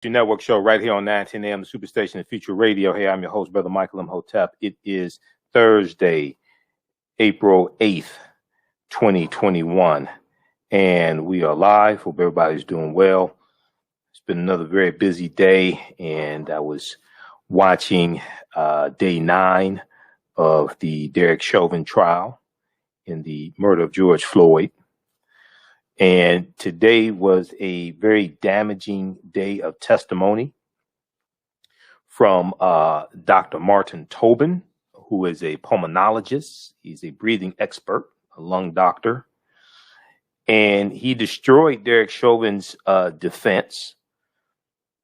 Your network show right here on 910 AM, the Superstation of Future Radio. Hey, I'm your host, Brother Michael Imhotep. It is Thursday, April 8th, 2021, and we are live. Hope everybody's doing well. It's been another very busy day, and I was watching day 9 of the Derek Chauvin trial in the murder of George Floyd. And today was a very damaging day of testimony from Dr. Martin Tobin, who is a pulmonologist. He's a breathing expert, a lung doctor. And he destroyed Derek Chauvin's defense.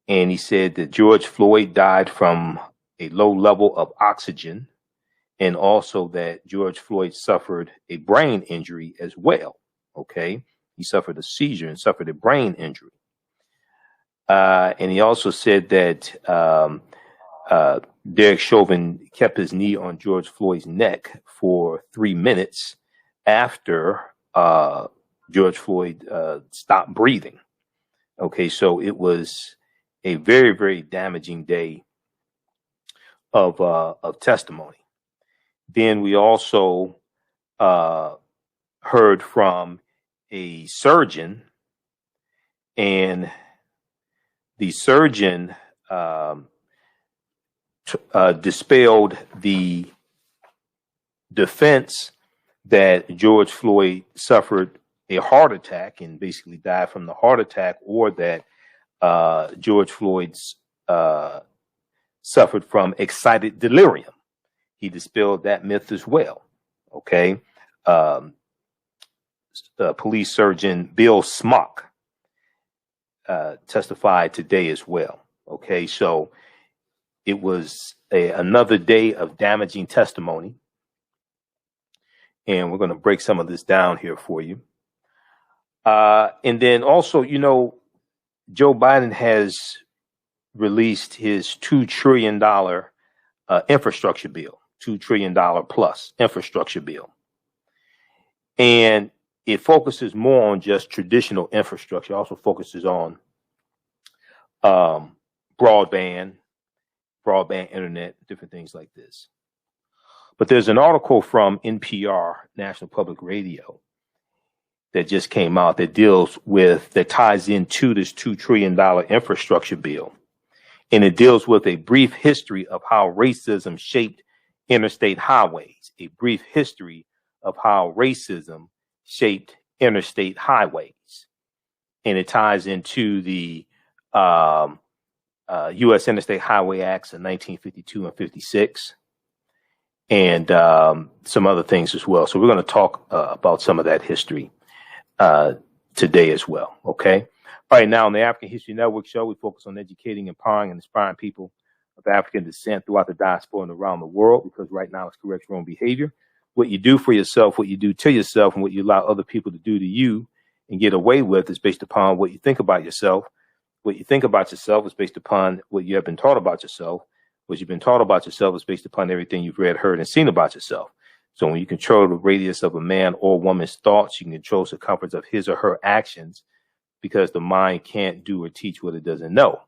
And he said that George Floyd died from a low level of oxygen, and also that George Floyd suffered a brain injury as well. Okay. He suffered a seizure and suffered a brain injury. And he also said that Derek Chauvin kept his knee on George Floyd's neck for 3 minutes after George Floyd stopped breathing. Okay, so it was a very, very damaging day of testimony. Then we also heard from a surgeon, and the surgeon dispelled the defense that George Floyd suffered a heart attack and basically died from the heart attack, or that George Floyd suffered from excited delirium. He dispelled that myth as well. Okay. Police surgeon Bill Smock testified today as well. Okay, so it was another day of damaging testimony, and we're going to break some of this down here for you. And then also, you know, Joe Biden has released his $2 trillion infrastructure bill, $2 trillion plus infrastructure bill. And it focuses more on just traditional infrastructure. It also focuses on broadband internet, different things like this. But there's an article from NPR, National Public Radio, that just came out that ties into this $2 trillion infrastructure bill. And it deals with a brief history of how racism shaped interstate highways, a brief history of how racism shaped interstate highways. And it ties into the U.S. Interstate Highway Acts of 1952 and 56, and some other things as well. So we're going to talk about some of that history today as well. Okay. All right. Now on the African History Network show, we focus on educating, empowering, and inspiring people of African descent throughout the diaspora and around the world, because right now it's correct your own behavior. What you do for yourself, what you do to yourself, and what you allow other people to do to you and get away with is based upon what you think about yourself. What you think about yourself is based upon what you have been taught about yourself. What you've been taught about yourself is based upon everything you've read, heard, and seen about yourself. So when you control the radius of a man or woman's thoughts, you can control the circumference of his or her actions, because the mind can't do or teach what it doesn't know.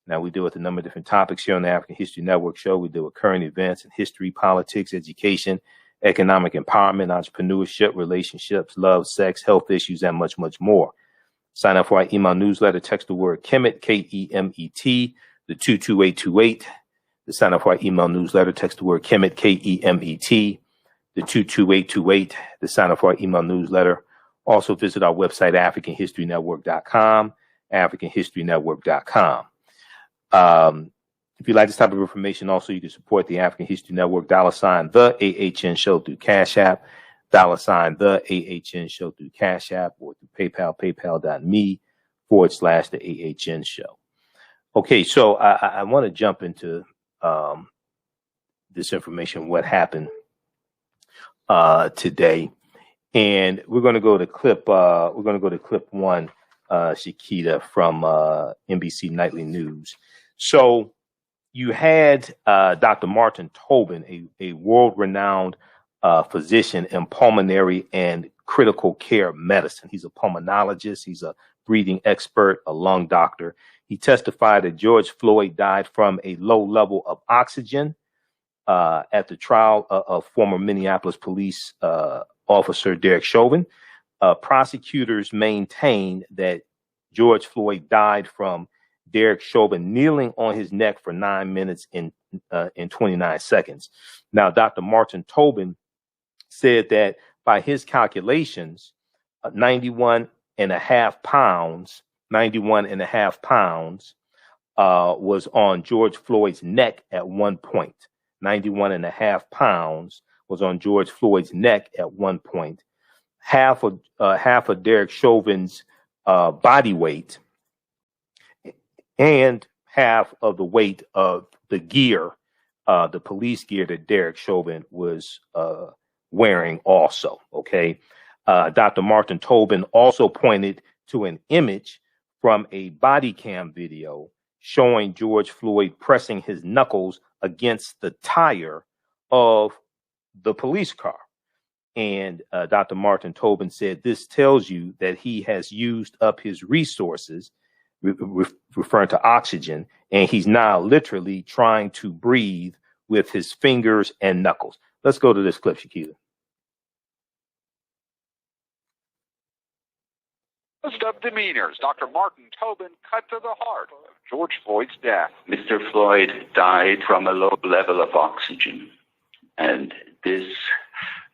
Now, we deal with a number of different topics here on the African History Network show. We deal with current events and history, politics, education, economic empowerment, entrepreneurship, relationships, love, sex, health issues, and much, much more. Sign up for our email newsletter. Text the word Kemet, K-E-M-E-T, the 22828. To sign up for our email newsletter, text the word Kemet, K-E-M-E-T, the 22828. To sign up for our email newsletter. Also visit our website, AfricanHistoryNetwork.com, AfricanHistoryNetwork.com. If you like this type of information, also you can support the African History Network, $TheAHNShow through Cash App, $TheAHNShow through Cash App, or through PayPal, paypal.me/TheAHNShow. Okay, so I want to jump into this information, what happened today, and we're going to go to clip. We're going to go to clip one, Shakita, from NBC Nightly News. So you had Dr. Martin Tobin, a world-renowned physician in pulmonary and critical care medicine. He's a pulmonologist. He's a breathing expert, a lung doctor. He testified that George Floyd died from a low level of oxygen at the trial of former Minneapolis police officer Derek Chauvin. Prosecutors maintain that George Floyd died from Derek Chauvin kneeling on his neck for 9 minutes and 29 seconds. Now, Dr. Martin Tobin said that by his calculations, 91 and a half pounds was on George Floyd's neck at one point. 91 and a half pounds was on George Floyd's neck at one point. Half of Derek Chauvin's body weight and half of the weight of the gear, the police gear that Derek Chauvin was wearing also. Okay. Dr. Martin Tobin also pointed to an image from a body cam video showing George Floyd pressing his knuckles against the tire of the police car. And Dr. Martin Tobin said this tells you that he has used up his resources, referring to oxygen, and he's now literally trying to breathe with his fingers and knuckles. Let's go to this clip, Shakila. List of demeanors. Dr. Martin Tobin cut to the heart of George Floyd's death. Mr. Floyd died from a low level of oxygen, and this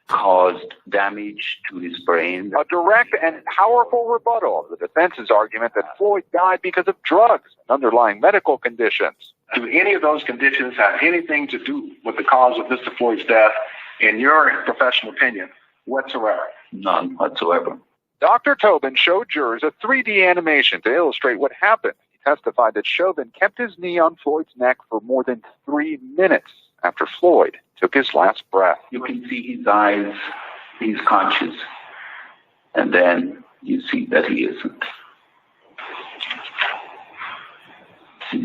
caused damage to his brain. A direct and powerful rebuttal of the defense's argument that Floyd died because of drugs and underlying medical conditions. Do any of those conditions have anything to do with the cause of Mr. Floyd's death, in your professional opinion, whatsoever? None whatsoever. Dr. Tobin showed jurors a 3D animation to illustrate what happened. He testified that Chauvin kept his knee on Floyd's neck for more than 3 minutes after Floyd took his last breath. You can see his eyes, he's conscious, and then you see that he isn't.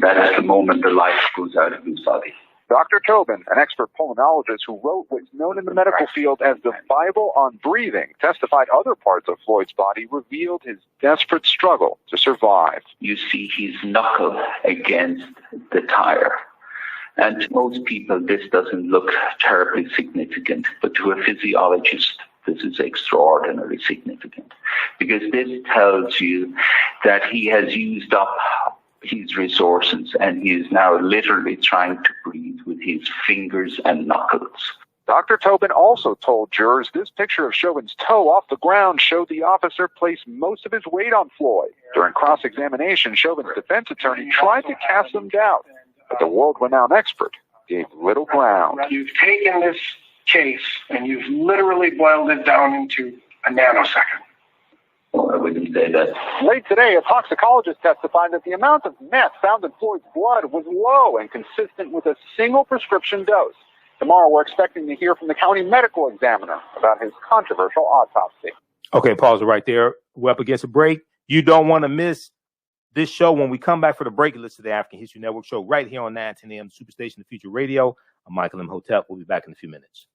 That is the moment the life goes out of his body. Dr. Tobin, an expert pulmonologist who wrote what's known in the medical field as the Bible on breathing, testified other parts of Floyd's body revealed his desperate struggle to survive. You see his knuckle against the tire. And to most people, this doesn't look terribly significant, but to a physiologist, this is extraordinarily significant, because this tells you that he has used up his resources and he is now literally trying to breathe with his fingers and knuckles. Dr. Tobin also told jurors this picture of Chauvin's toe off the ground showed the officer placed most of his weight on Floyd. During cross-examination, Chauvin's defense attorney tried to cast some doubt, but the world-renowned expert gave little ground. You've taken this case and you've literally boiled it down into a nanosecond. Well, I wouldn't say that. Late today, a toxicologist testified that the amount of meth found in Floyd's blood was low and consistent with a single prescription dose. Tomorrow, we're expecting to hear from the county medical examiner about his controversial autopsy. Okay, pause it right there. We're up against a break. You don't want to miss this show. When we come back for the break, listen to the African History Network show right here on 910 AM Superstation, the Future Radio. I'm Michael Imhotep. We'll be back in a few minutes.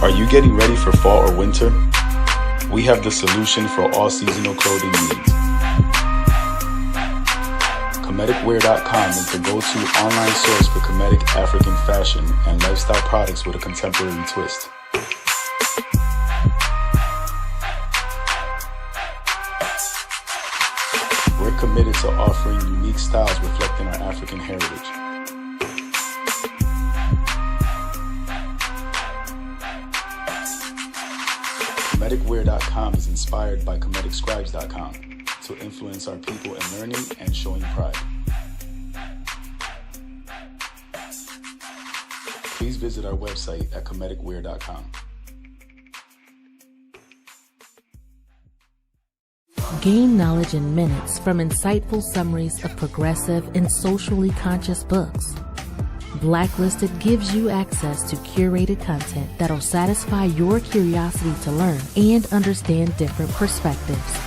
Are you getting ready for fall or winter? We have the solution for all seasonal clothing needs. Comedicwear.com is the go-to online source for Comedic African fashion and lifestyle products with a contemporary twist. We're committed to offering unique styles reflecting our African heritage. Comedicwear.com is inspired by ComedicScribes.com to influence our people in learning and showing pride. Please visit our website at ComedicWear.com. Gain knowledge in minutes from insightful summaries of progressive and socially conscious books. Blacklisted gives you access to curated content that'll satisfy your curiosity to learn and understand different perspectives.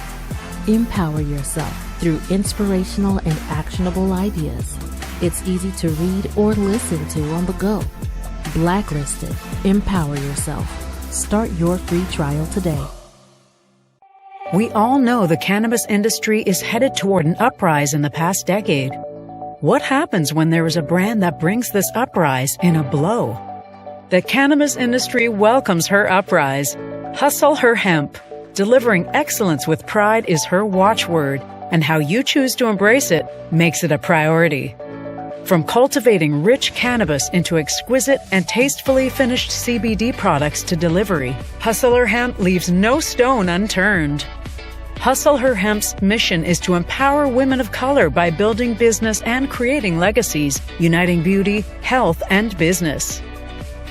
Empower yourself through inspirational and actionable ideas. It's easy to read or listen to on the go. Blacklisted. Empower yourself. Start your free trial today. We all know the cannabis industry is headed toward an uprise in the past decade. What happens when there is a brand that brings this uprise in a blow? The cannabis industry welcomes her uprise. Hustle her hemp. Delivering excellence with pride is her watchword, and how you choose to embrace it makes it a priority. From cultivating rich cannabis into exquisite and tastefully finished CBD products to delivery, Hustle Her Hemp leaves no stone unturned. Hustle Her Hemp's mission is to empower women of color by building business and creating legacies, uniting beauty, health, and business.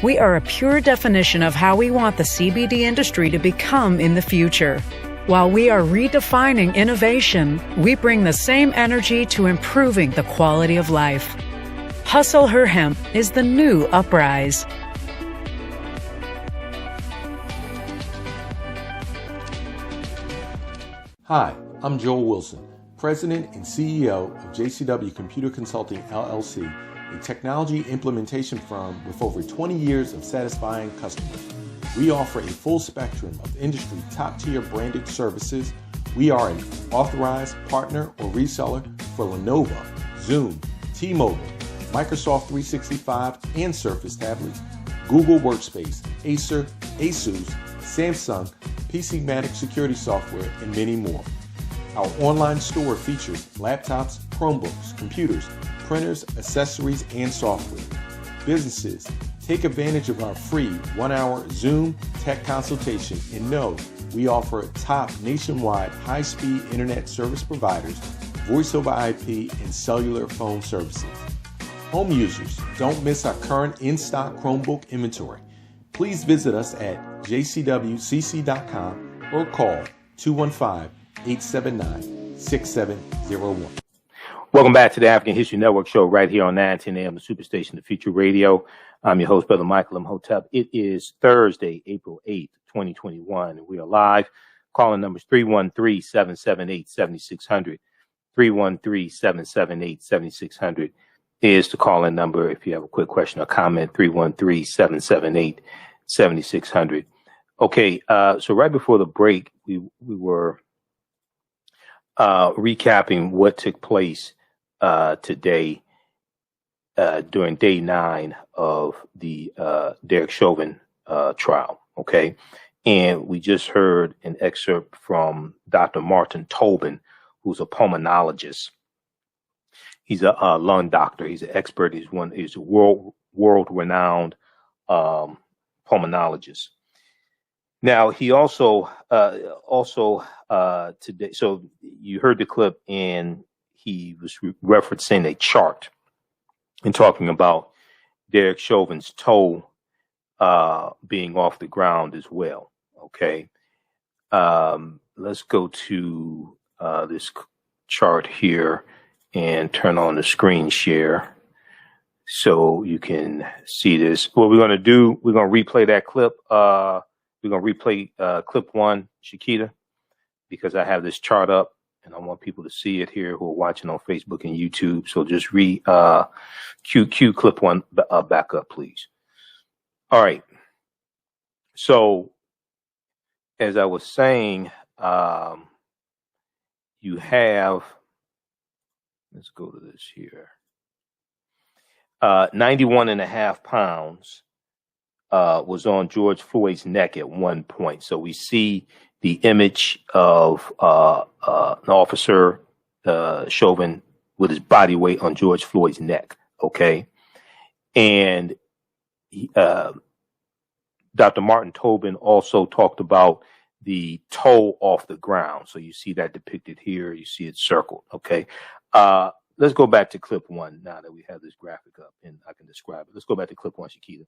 We are a pure definition of how we want the CBD industry to become in the future. While we are redefining innovation, we bring the same energy to improving the quality of life. Hustle Her Hemp is the new uprise. Hi, I'm Joel Wilson, President and CEO of JCW Computer Consulting, LLC, a technology implementation firm with over 20 years of satisfying customers. We offer a full spectrum of industry top-tier branded services. We are an authorized partner or reseller for Lenovo, Zoom, T-Mobile, Microsoft 365 and Surface tablets, Google Workspace, Acer, Asus, Samsung, PCmatic security software, and many more. Our online store features laptops, Chromebooks, computers, printers, accessories, and software. Businesses, take advantage of our free 1-hour Zoom tech consultation and know we offer top nationwide high-speed internet service providers, voice over IP, and cellular phone services. Home users, don't miss our current in-stock Chromebook inventory. Please visit us at jcwcc.com or call 215-879-6701. Welcome back to the African History Network show right here on 910 AM, the Superstation, the Future Radio. I'm your host, Brother Michael Imhotep. It is Thursday, April 8th, 2021, and we are live. Calling numbers 313-778-7600. 313-778-7600 is the call-in number if you have a quick question or comment. 313-778-7600. Okay, so right before the break, we were recapping what took place today during day 9 of the Derek Chauvin trial. Okay, and we just heard an excerpt from Dr. Martin Tobin, who's a pulmonologist. He's a lung doctor. He's an expert. He's a world-renowned pulmonologist. Now, he also today. So you heard the clip, and he was referencing a chart and talking about Derek Chauvin's toe being off the ground as well. Okay, let's go to this chart here and turn on the screen share so you can see this. What we're going to do, we're going to replay that clip. We're going to replay clip 1, Shakita, because I have this chart up and I want people to see it here who are watching on Facebook and YouTube. So just cue clip 1 back up, please. All right. So as I was saying, you have, let's go to this here. 91.5 pounds was on George Floyd's neck at one point. So we see the image of an officer, Chauvin, with his body weight on George Floyd's neck. Okay. And Dr. Martin Tobin also talked about the toe off the ground. So you see that depicted here. You see it circled. Okay. Let's go back to clip 1 now that we have this graphic up and I can describe it. Let's go back to clip 1, Shakita.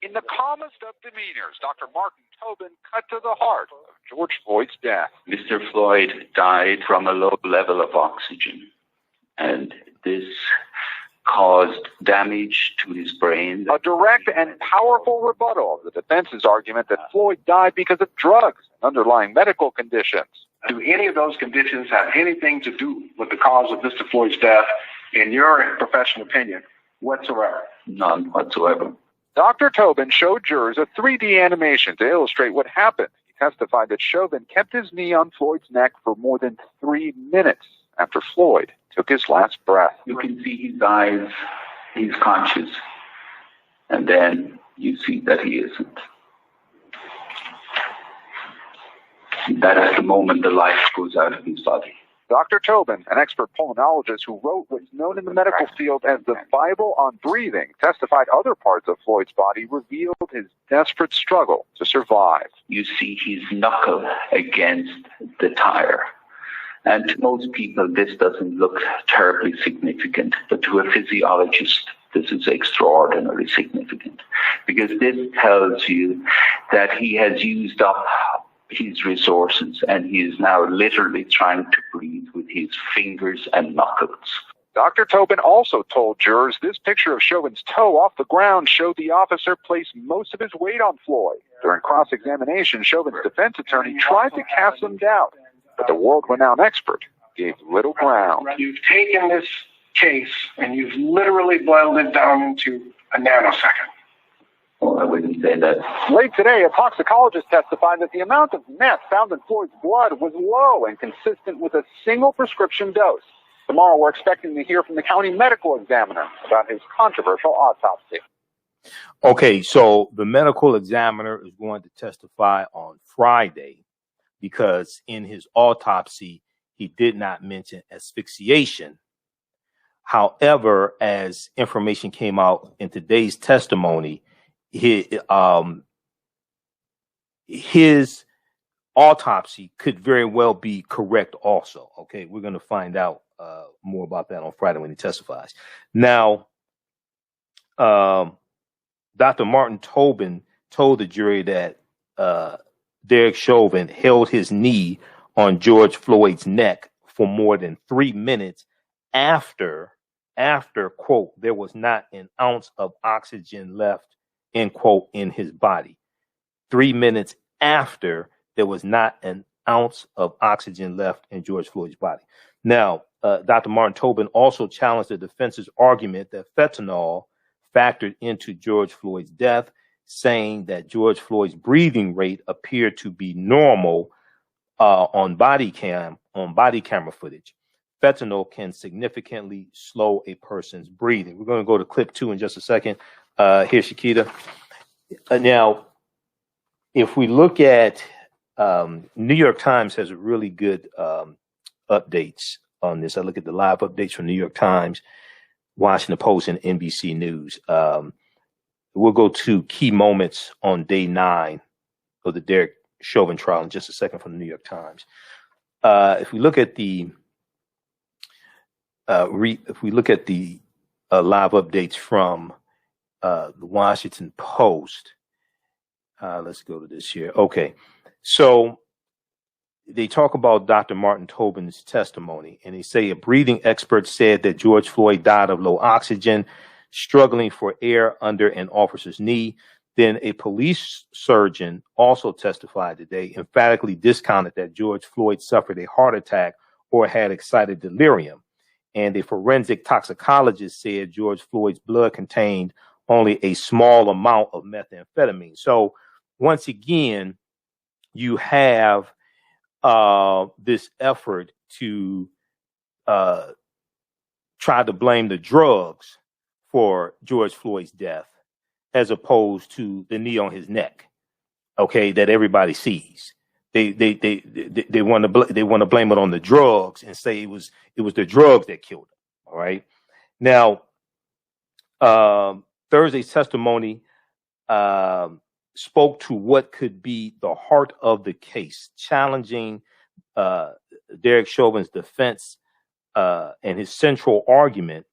In the calmest of demeanors, Dr. Martin Tobin cut to the heart of George Floyd's death. Mr. Floyd died from a low level of oxygen, and this caused damage to his brain. A direct and powerful rebuttal of the defense's argument that Floyd died because of drugs and underlying medical conditions. Do any of those conditions have anything to do with the cause of Mr. Floyd's death? in your professional opinion, whatsoever? None whatsoever. Dr. Tobin showed jurors a 3D animation to illustrate what happened. He testified that Chauvin kept his knee on Floyd's neck for more than 3 minutes after Floyd took his last breath. You can see his eyes, he's conscious, and then you see that he isn't. That's the moment the life goes out of his body. Dr. Tobin, an expert pulmonologist who wrote what's known in the medical field as the Bible on breathing, testified other parts of Floyd's body revealed his desperate struggle to survive. You see his knuckle against the tire. And to most people, this doesn't look terribly significant, but to a physiologist, this is extraordinarily significant, because this tells you that he has used up his resources and he is now literally trying to breathe with his fingers and knuckles. Dr. Tobin also told jurors this picture of Chauvin's toe off the ground showed the officer place most of his weight on Floyd. During cross-examination, Chauvin's defense attorney tried to cast some doubt, but the world-renowned expert gave little ground. You've taken this case and you've literally boiled it down into a nanosecond. Well, I wouldn't say that. Late today, a toxicologist testified that the amount of meth found in Floyd's blood was low and consistent with a single prescription dose. Tomorrow, we're expecting to hear from the county medical examiner about his controversial autopsy. Okay, so the medical examiner is going to testify on Friday because in his autopsy, he did not mention asphyxiation. However, as information came out in today's testimony, his autopsy could very well be correct also. Okay, we're going to find out more about that on Friday when he testifies. Now, Dr. Martin Tobin told the jury that Derek Chauvin held his knee on George Floyd's neck for more than 3 minutes after, quote, there was not an ounce of oxygen left, end quote, in his body. 3 minutes after there was not an ounce of oxygen left in George Floyd's body. Now, Dr. Martin Tobin also challenged the defense's argument that fentanyl factored into George Floyd's death, saying that George Floyd's breathing rate appeared to be normal on body camera footage. Fentanyl can significantly slow a person's breathing. We're going to go to clip 2 in just a second. Here's Shakita. Now, if we look at New York Times has really good updates on this. I look at the live updates from New York Times, Washington Post, and NBC News. We'll go to key moments on day 9 of the Derek Chauvin trial in just a second from the New York Times. If we look at the live updates from the Washington Post, let's go to this here. Okay, so they talk about Dr. Martin Tobin's testimony, and they say a breathing expert said that George Floyd died of low oxygen, struggling for air under an officer's knee. Then a police surgeon also testified today, emphatically discounted that George Floyd suffered a heart attack or had excited delirium. And a forensic toxicologist said George Floyd's blood contained only a small amount of methamphetamine. So once again, you have this effort to try to blame the drugs for George Floyd's death, as opposed to the knee on his neck, okay, that everybody sees. They want to blame it on the drugs and say it was the drugs that killed him. All right. Now, Thursday's testimony spoke to what could be the heart of the case, challenging Derek Chauvin's defense and his central argument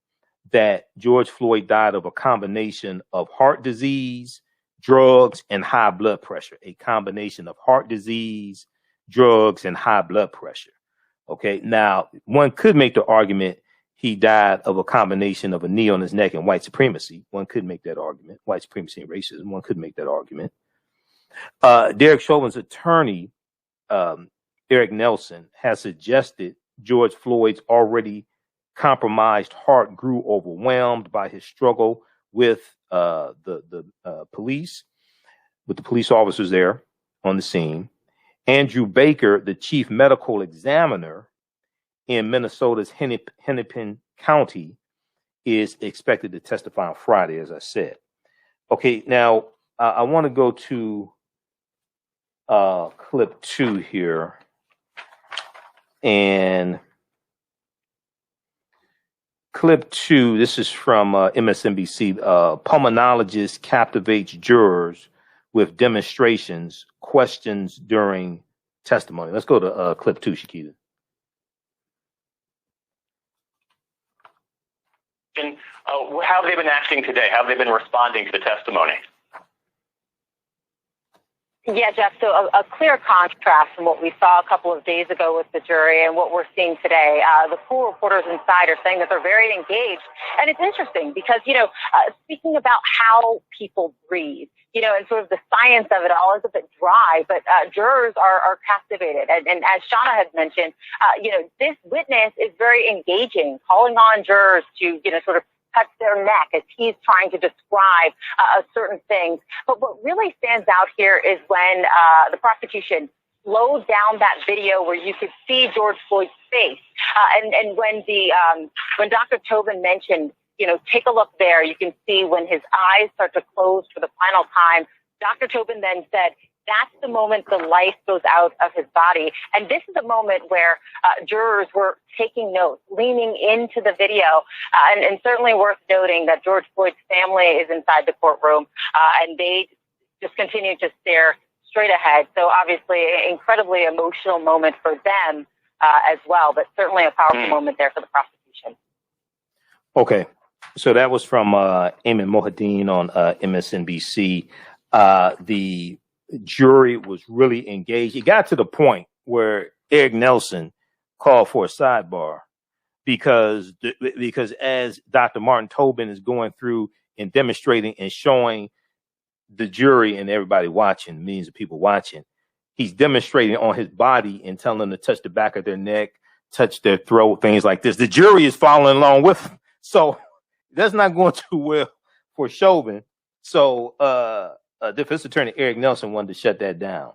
that George Floyd died of a combination of heart disease, drugs, and high blood pressure. A combination of heart disease, drugs, and high blood pressure. Okay, now one could make the argument he died of a combination of a knee on his neck and white supremacy. One could make that argument. White supremacy and racism. One could make that argument. Derek Chauvin's attorney, Eric Nelson, has suggested George Floyd's already compromised heart grew overwhelmed by his struggle with the police, with the police officers there on the scene. Andrew Baker, the chief medical examiner in Minnesota's Hennepin County, is expected to testify on Friday, as I said. Okay, now I want to go to clip 2 here. And clip 2, this is from MSNBC. Pulmonologist captivates jurors with demonstrations, questions during testimony. Let's go to clip 2, Shakita. How have they been acting today? How have they been responding to the testimony? Yeah, Jeff, so a clear contrast from what we saw a couple of days ago with the jury and what we're seeing today. The pool reporters inside are saying that they're very engaged. And it's interesting because, speaking about how people breathe, and sort of the science of it all is a bit dry, but jurors are captivated. And as Shauna had mentioned, this witness is very engaging, calling on jurors to, sort of touch their neck as he's trying to describe certain things. But what really stands out here is when the prosecution slowed down that video where you could see George Floyd's face. And when Dr. Tobin mentioned, take a look there, you can see when his eyes start to close for the final time. Dr. Tobin then said, that's the moment the life goes out of his body. And this is a moment where jurors were taking notes, leaning into the video. And certainly worth noting that George Floyd's family is inside the courtroom, and they just continue to stare straight ahead. So obviously, an incredibly emotional moment for them as well, but certainly a powerful moment there for the prosecution. Okay. So that was from Eamon Mohadeen on MSNBC. The jury was really engaged. It got to the point where Eric Nelson called for a sidebar because as Dr. Martin Tobin is going through and demonstrating and showing the jury and everybody watching, millions of people watching, he's demonstrating on his body and telling them to touch the back of their neck, touch their throat, things like this. The jury is following along with him. So that's not going too well for Chauvin. So defense attorney Eric Nelson wanted to shut that down.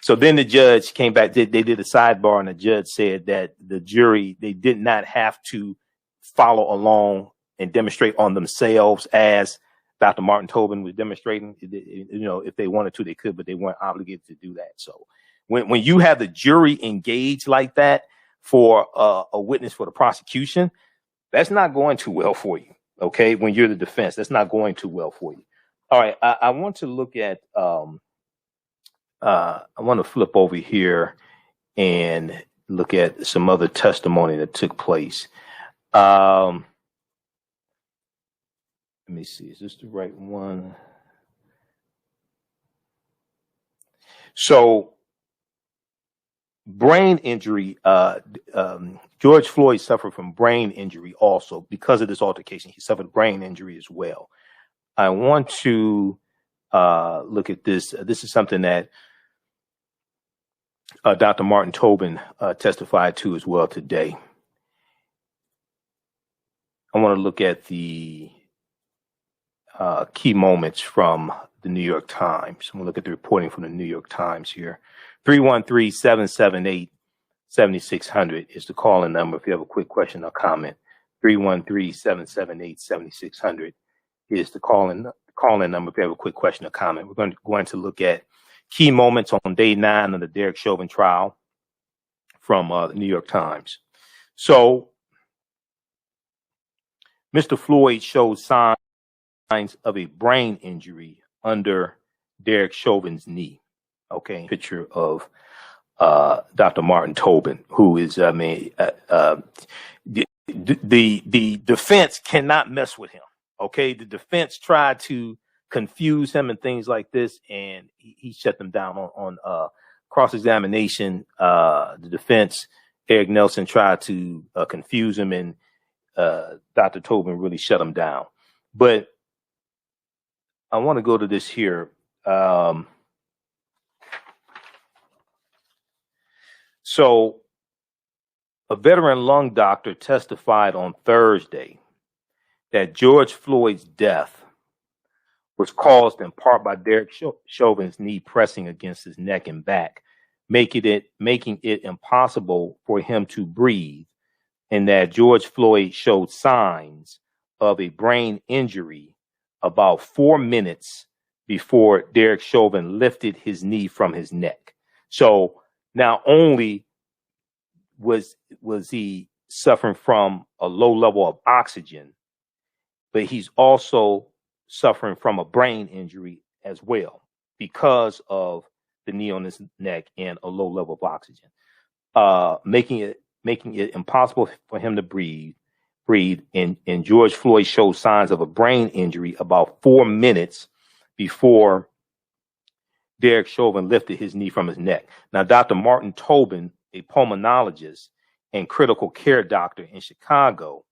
So then the judge came back, they did a sidebar, and the judge said that the jury, they did not have to follow along and demonstrate on themselves as Dr. Martin Tobin was demonstrating. If they wanted to, they could, but they weren't obligated to do that. So when you have the jury engaged like that for a witness for the prosecution, that's not going too well for you. Okay. When you're the defense, that's not going too well for you. All right. I want to look at, I want to flip over here and look at some other testimony that took place. Let me see. Is this the right one? So brain injury, George Floyd suffered from brain injury also because of this altercation. He suffered brain injury as well. I want to look at this. This is something that Dr. Martin Tobin testified to as well today. I want to look at the key moments from the New York Times. I'm going to look at the reporting from the New York Times here. 313-778-7600 is the call-in number if you have a quick question or comment. 313-778-7600 is the call-in number if you have a quick question or comment. We're going to look at key moments on day 9 of the Derek Chauvin trial from the New York Times. So, Mr. Floyd showed signs of a brain injury under Derek Chauvin's knee. Okay, picture of Dr. Martin Tobin, who is, the defense cannot mess with him. Okay, the defense tried to confuse him and things like this, and he shut them down on cross-examination. The defense, Eric Nelson, tried to confuse him, and Dr. Tobin really shut him down. But I want to go to this here. So A veteran lung doctor testified on Thursday that George Floyd's death was caused in part by Derek Chauvin's knee pressing against his neck and back, making it impossible for him to breathe, and that George Floyd showed signs of a brain injury about 4 minutes before Derek Chauvin lifted his knee from his neck. So not only was he suffering from a low level of oxygen, but he's also suffering from a brain injury as well because of the knee on his neck and a low level of oxygen, making it impossible for him to breathe. And George Floyd showed signs of a brain injury about 4 minutes before Derek Chauvin lifted his knee from his neck. Now, Dr. Martin Tobin, a pulmonologist and critical care doctor in Chicago,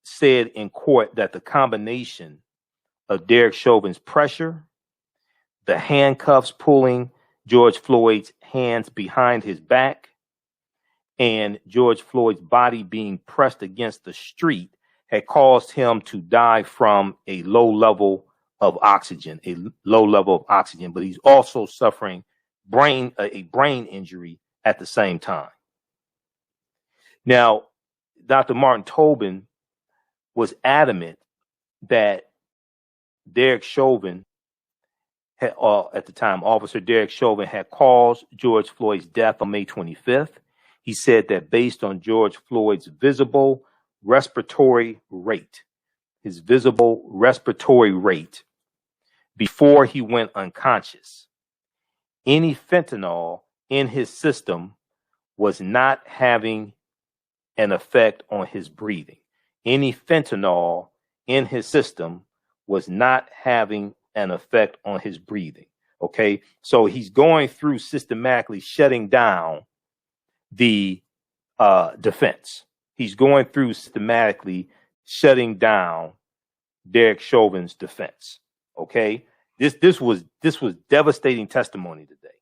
said in court that the combination of Derek Chauvin's pressure, the handcuffs pulling George Floyd's hands behind his back, and George Floyd's body being pressed against the street had caused him to die from a low level of oxygen, but he's also suffering a brain injury at the same time. Now, Dr. Martin Tobin was adamant that Derek Chauvin had, at the time, Officer Derek Chauvin had caused George Floyd's death on May 25th. He said that based on George Floyd's visible respiratory rate before he went unconscious, any fentanyl in his system was not having an effect on his breathing. Any fentanyl in his system was not having an effect on his breathing. Okay, so he's going through systematically shutting down the defense. He's going through systematically shutting down Derek Chauvin's defense. Okay, this was devastating testimony today.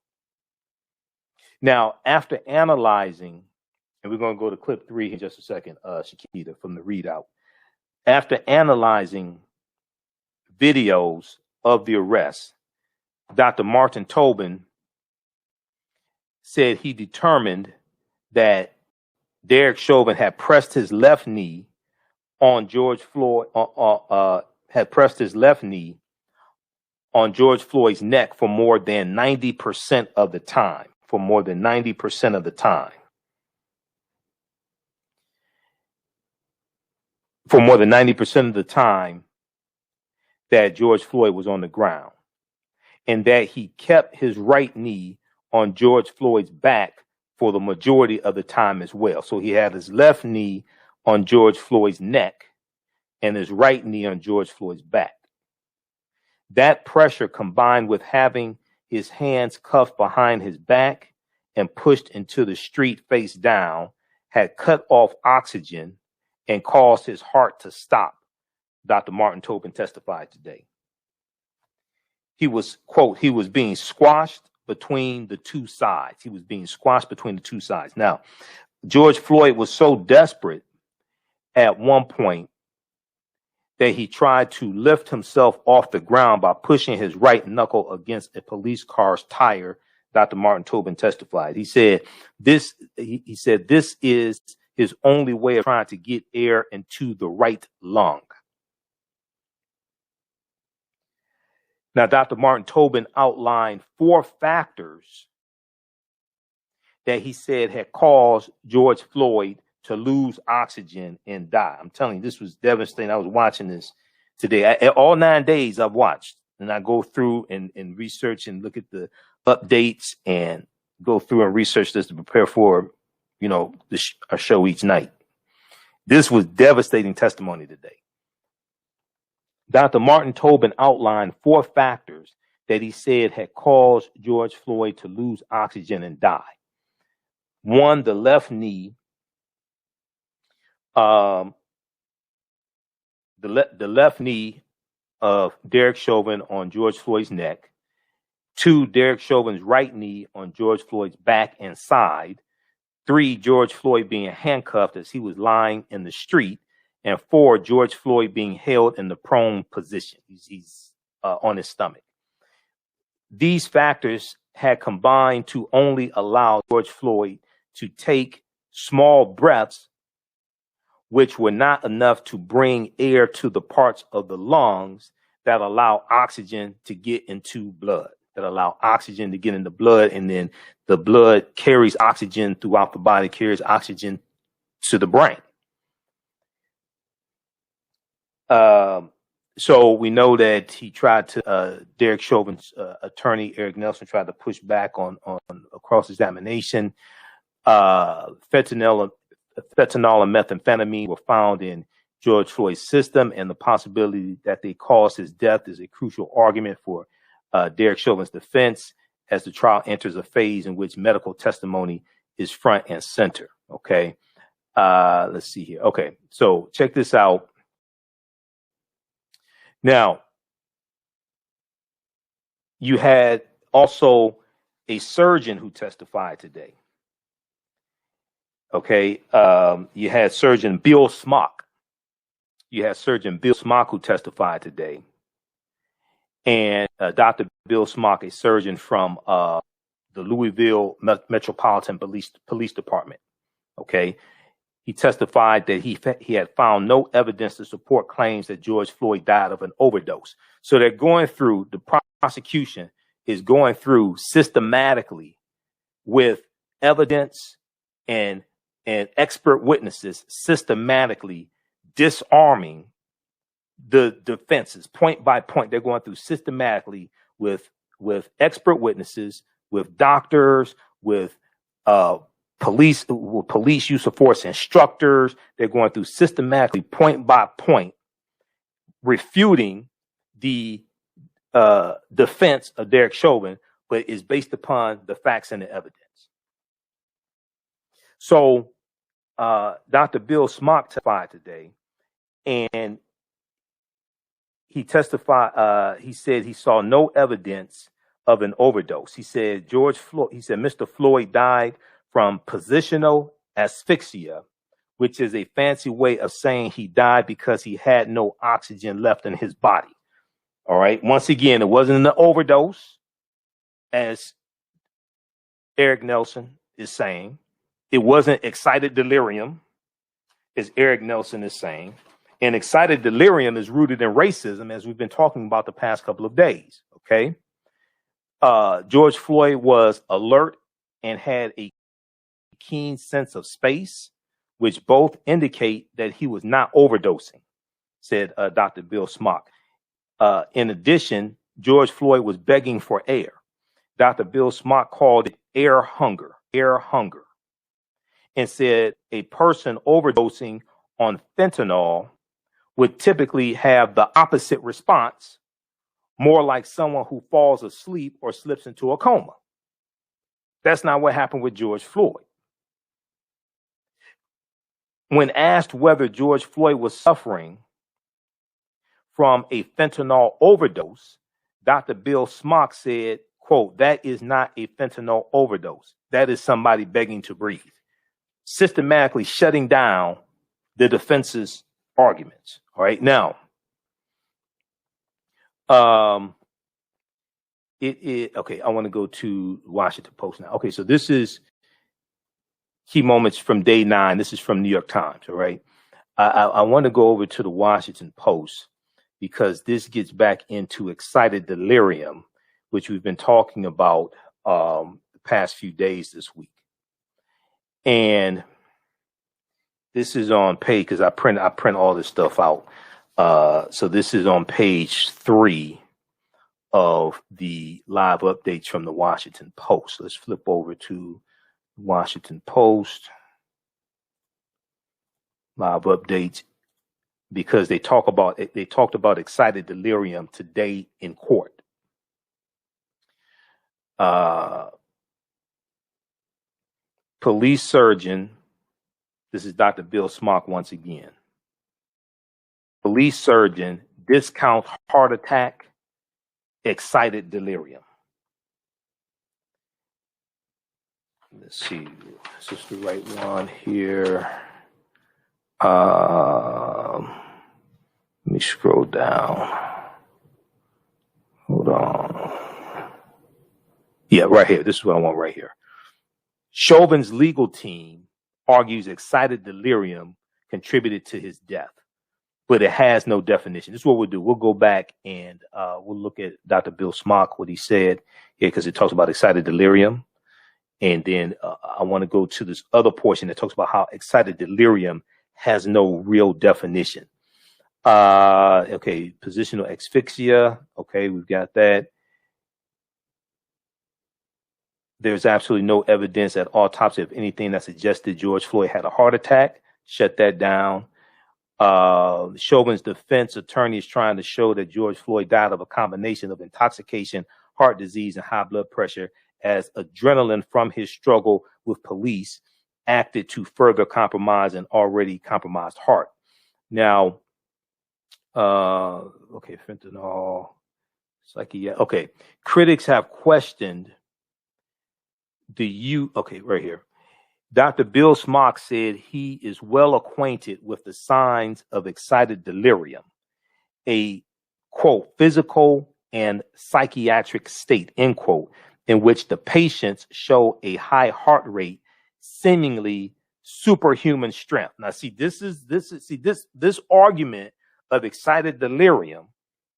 Now, after analyzing, and we're going to go to clip 3 in just a second, Shakita, from the readout. After analyzing videos of the arrest, Dr. Martin Tobin said he determined that Derek Chauvin had pressed his left knee on George Floyd, had pressed his left knee on George Floyd's neck for more than 90% of the time. For more than 90% of the time. For more than 90% of the time that George Floyd was on the ground, and that he kept his right knee on George Floyd's back for the majority of the time as well. So he had his left knee on George Floyd's neck and his right knee on George Floyd's back. That pressure, combined with having his hands cuffed behind his back and pushed into the street face down, had cut off oxygen and caused his heart to stop, Dr. Martin Tobin testified today. He was, quote, he was being squashed between the two sides. He was being squashed between the two sides. Now, George Floyd was so desperate at one point that he tried to lift himself off the ground by pushing his right knuckle against a police car's tire, Dr. Martin Tobin testified. He said this is his only way of trying to get air into the right lung. Now, Dr. Martin Tobin outlined 4 factors that he said had caused George Floyd to lose oxygen and die. I'm telling you, this was devastating. I was watching this today. All 9 days I've watched, and I go through and research and look at the updates and go through and research this to prepare for, a show each night. This was devastating testimony today. Dr. Martin Tobin outlined 4 factors that he said had caused George Floyd to lose oxygen and die. 1, the left knee. The left knee of Derek Chauvin on George Floyd's neck. 2, Derek Chauvin's right knee on George Floyd's back and side. 3, George Floyd being handcuffed as he was lying in the street. And 4, George Floyd being held in the prone position. He's on his stomach. These factors had combined to only allow George Floyd to take small breaths, which were not enough to bring air to the parts of the lungs that allow oxygen to get into blood, and then the blood carries oxygen throughout the body, carries oxygen to the brain. So we know that he tried to, Derek Chauvin's attorney, Eric Nelson, tried to push back on a cross-examination. Fentanyl and methamphetamine were found in George Floyd's system, and the possibility that they caused his death is a crucial argument for Derek Chauvin's defense as the trial enters a phase in which medical testimony is front and center. Okay. Let's see here. Okay. So check this out. Now, you had also a surgeon who testified today. Okay. You had Surgeon Bill Smock. Who testified today. And Dr. Bill Smock, a surgeon from the Louisville Metropolitan Police Department. Okay. He testified that he had found no evidence to support claims that George Floyd died of an overdose. So they're going through, the prosecution is going through systematically with evidence and expert witnesses, systematically disarming the defenses point by point. They're going through systematically with expert witnesses, with doctors, with police use of force instructors. They're going through systematically point by point, refuting the defense of Derek Chauvin, but is based upon the facts and the evidence. So Dr. Bill Smock testified today, and he testified. He said he saw no evidence of an overdose. He said Mr. Floyd died from positional asphyxia, which is a fancy way of saying he died because he had no oxygen left in his body. All right. Once again, it wasn't an overdose, as Eric Nelson is saying. It wasn't excited delirium, as Eric Nelson is saying. And excited delirium is rooted in racism, as we've been talking about the past couple of days. Okay. George Floyd was alert and had a keen sense of space, which both indicate that he was not overdosing, said Dr. Bill Smock. In addition, George Floyd was begging for air. Dr. Bill Smock called it air hunger, and said a person overdosing on fentanyl would typically have the opposite response, more like someone who falls asleep or slips into a coma. That's not what happened with George Floyd. When asked whether George Floyd was suffering from a fentanyl overdose, Dr. Bill Smock said, quote, "That is not a fentanyl overdose. That is somebody begging to breathe," systematically shutting down the defense's arguments. All right. Now, okay, I want to go to Washington Post now. Okay, so this is key moments from day 9. This is from New York Times. All right. I want to go over to the Washington Post because this gets back into excited delirium, which we've been talking about the past few days this week. And this is on page, because I print all this stuff out. So this is on page 3 of the live updates from the Washington Post. Let's flip over to Washington Post live updates, because they talked about excited delirium today in court. Police surgeon, this is Dr. Bill Smock once again. Police surgeon discount heart attack, excited delirium. Let's see. This is the right one here. Let me scroll down. Hold on. Yeah, right here. This is what I want right here. Chauvin's legal team argues excited delirium contributed to his death, but it has no definition. This is what we'll do. We'll go back and we'll look at Dr. Bill Smock, what he said here, because it talks about excited delirium. And then I want to go to this other portion that talks about how excited delirium has no real definition. Okay, positional asphyxia. Okay, we've got that. There's absolutely no evidence at autopsy of anything that suggested George Floyd had a heart attack. Shut that down. Chauvin's defense attorney is trying to show that George Floyd died of a combination of intoxication, heart disease, and high blood pressure, as adrenaline from his struggle with police acted to further compromise an already compromised heart. Now, okay, fentanyl, okay. Critics have questioned okay, right here. Dr. Bill Smock said he is well acquainted with the signs of excited delirium, a, quote, physical and psychiatric state, end quote, in which the patients show a high heart rate, seemingly superhuman strength. Now, see, this argument of excited delirium,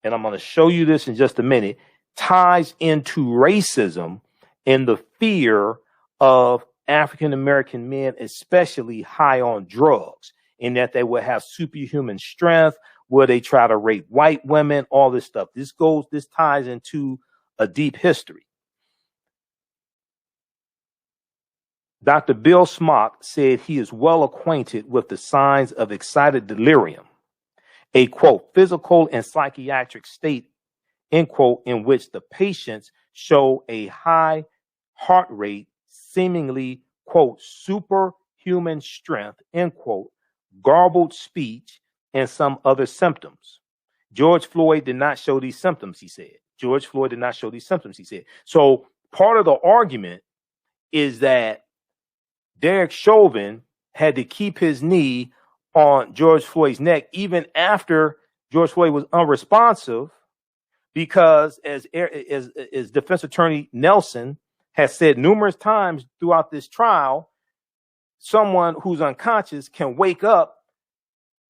and I'm going to show you this in just a minute, ties into racism and the fear of African American men, especially high on drugs, in that they will have superhuman strength, where they try to rape white women, all this stuff. This ties into a deep history. Dr. Bill Smock said he is well acquainted with the signs of excited delirium, a, quote, physical and psychiatric state, end quote, in which the patients show a high heart rate, seemingly, quote, superhuman strength, end quote, garbled speech, and some other symptoms. George Floyd did not show these symptoms, he said. George Floyd did not show these symptoms, he said. So part of the argument is that Derek Chauvin had to keep his knee on George Floyd's neck even after George Floyd was unresponsive, because as defense attorney Nelson has said numerous times throughout this trial, someone who's unconscious can wake up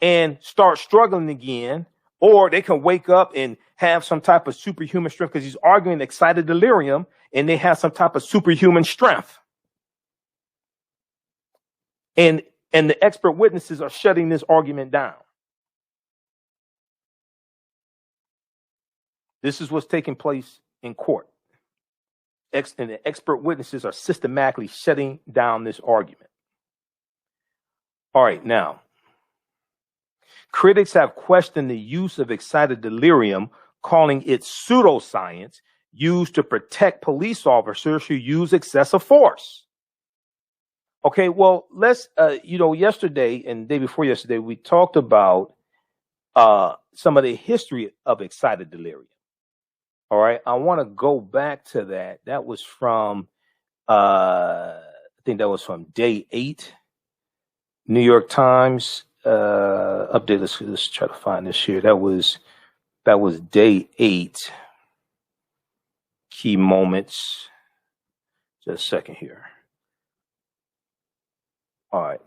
and start struggling again, or they can wake up and have some type of superhuman strength, because he's arguing excited delirium, and they have some type of superhuman strength. And the expert witnesses are shutting this argument down. This is what's taking place in court. And the expert witnesses are systematically shutting down this argument. All right, now, critics have questioned the use of excited delirium, calling it pseudoscience used to protect police officers who use excessive force. Okay, well, let's, yesterday and the day before yesterday, we talked about some of the history of excited delirium. All right, I want to go back to that. That was from, I think that was from day 8, New York Times update. Let's try to find this here. That was day 8. Key moments. Just a second here. All right,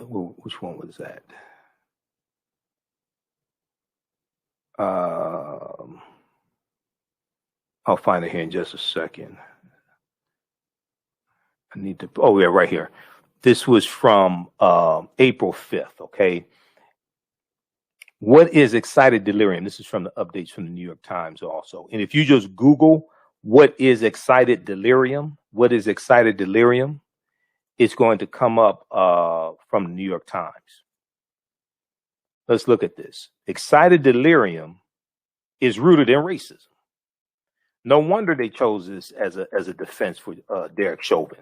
which one was that? I'll find it here in just a second. I need to, oh yeah, right here. This was from April 5th, okay? What is excited delirium? This is from the updates from the New York Times also. And if you just Google what is excited delirium, it's going to come up from the New York Times. Let's look at this. Excited delirium is rooted in racism. No wonder they chose this as a defense for Derek Chauvin.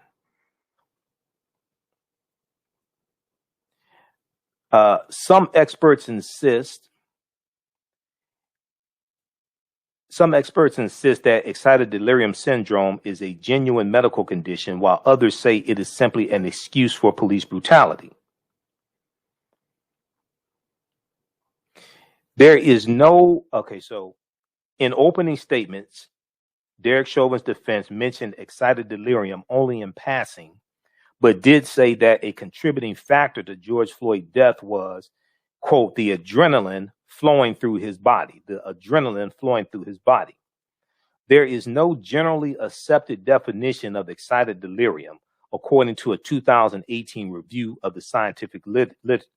Some experts insist Some experts insist that excited delirium syndrome is a genuine medical condition, while others say it is simply an excuse for police brutality. There is no, so in opening statements, Derek Chauvin's defense mentioned excited delirium only in passing, but did say that a contributing factor to George Floyd's death was, quote, the adrenaline flowing through his body. There is no generally accepted definition of excited delirium, according to a 2018 review of the scientific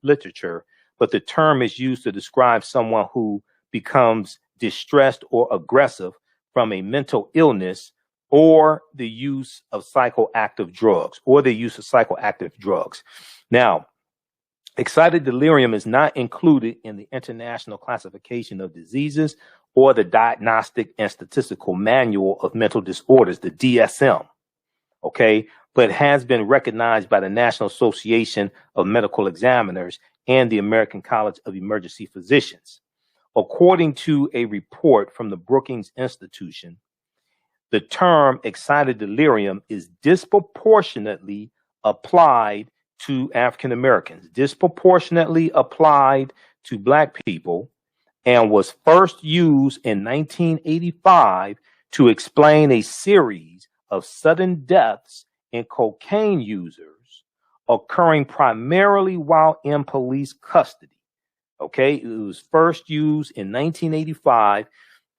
literature, but the term is used to describe someone who becomes distressed or aggressive from a mental illness or the use of psychoactive drugs. Now, excited delirium is not included in the International Classification of Diseases or the Diagnostic and Statistical Manual of Mental Disorders, the DSM, but has been recognized by the National Association of Medical Examiners and the American College of Emergency Physicians. According to a report from the Brookings Institution, the term excited delirium is disproportionately applied to African Americans, disproportionately applied to Black people, and was first used in 1985 to explain a series of sudden deaths in cocaine users occurring primarily while in police custody. It was first used in 1985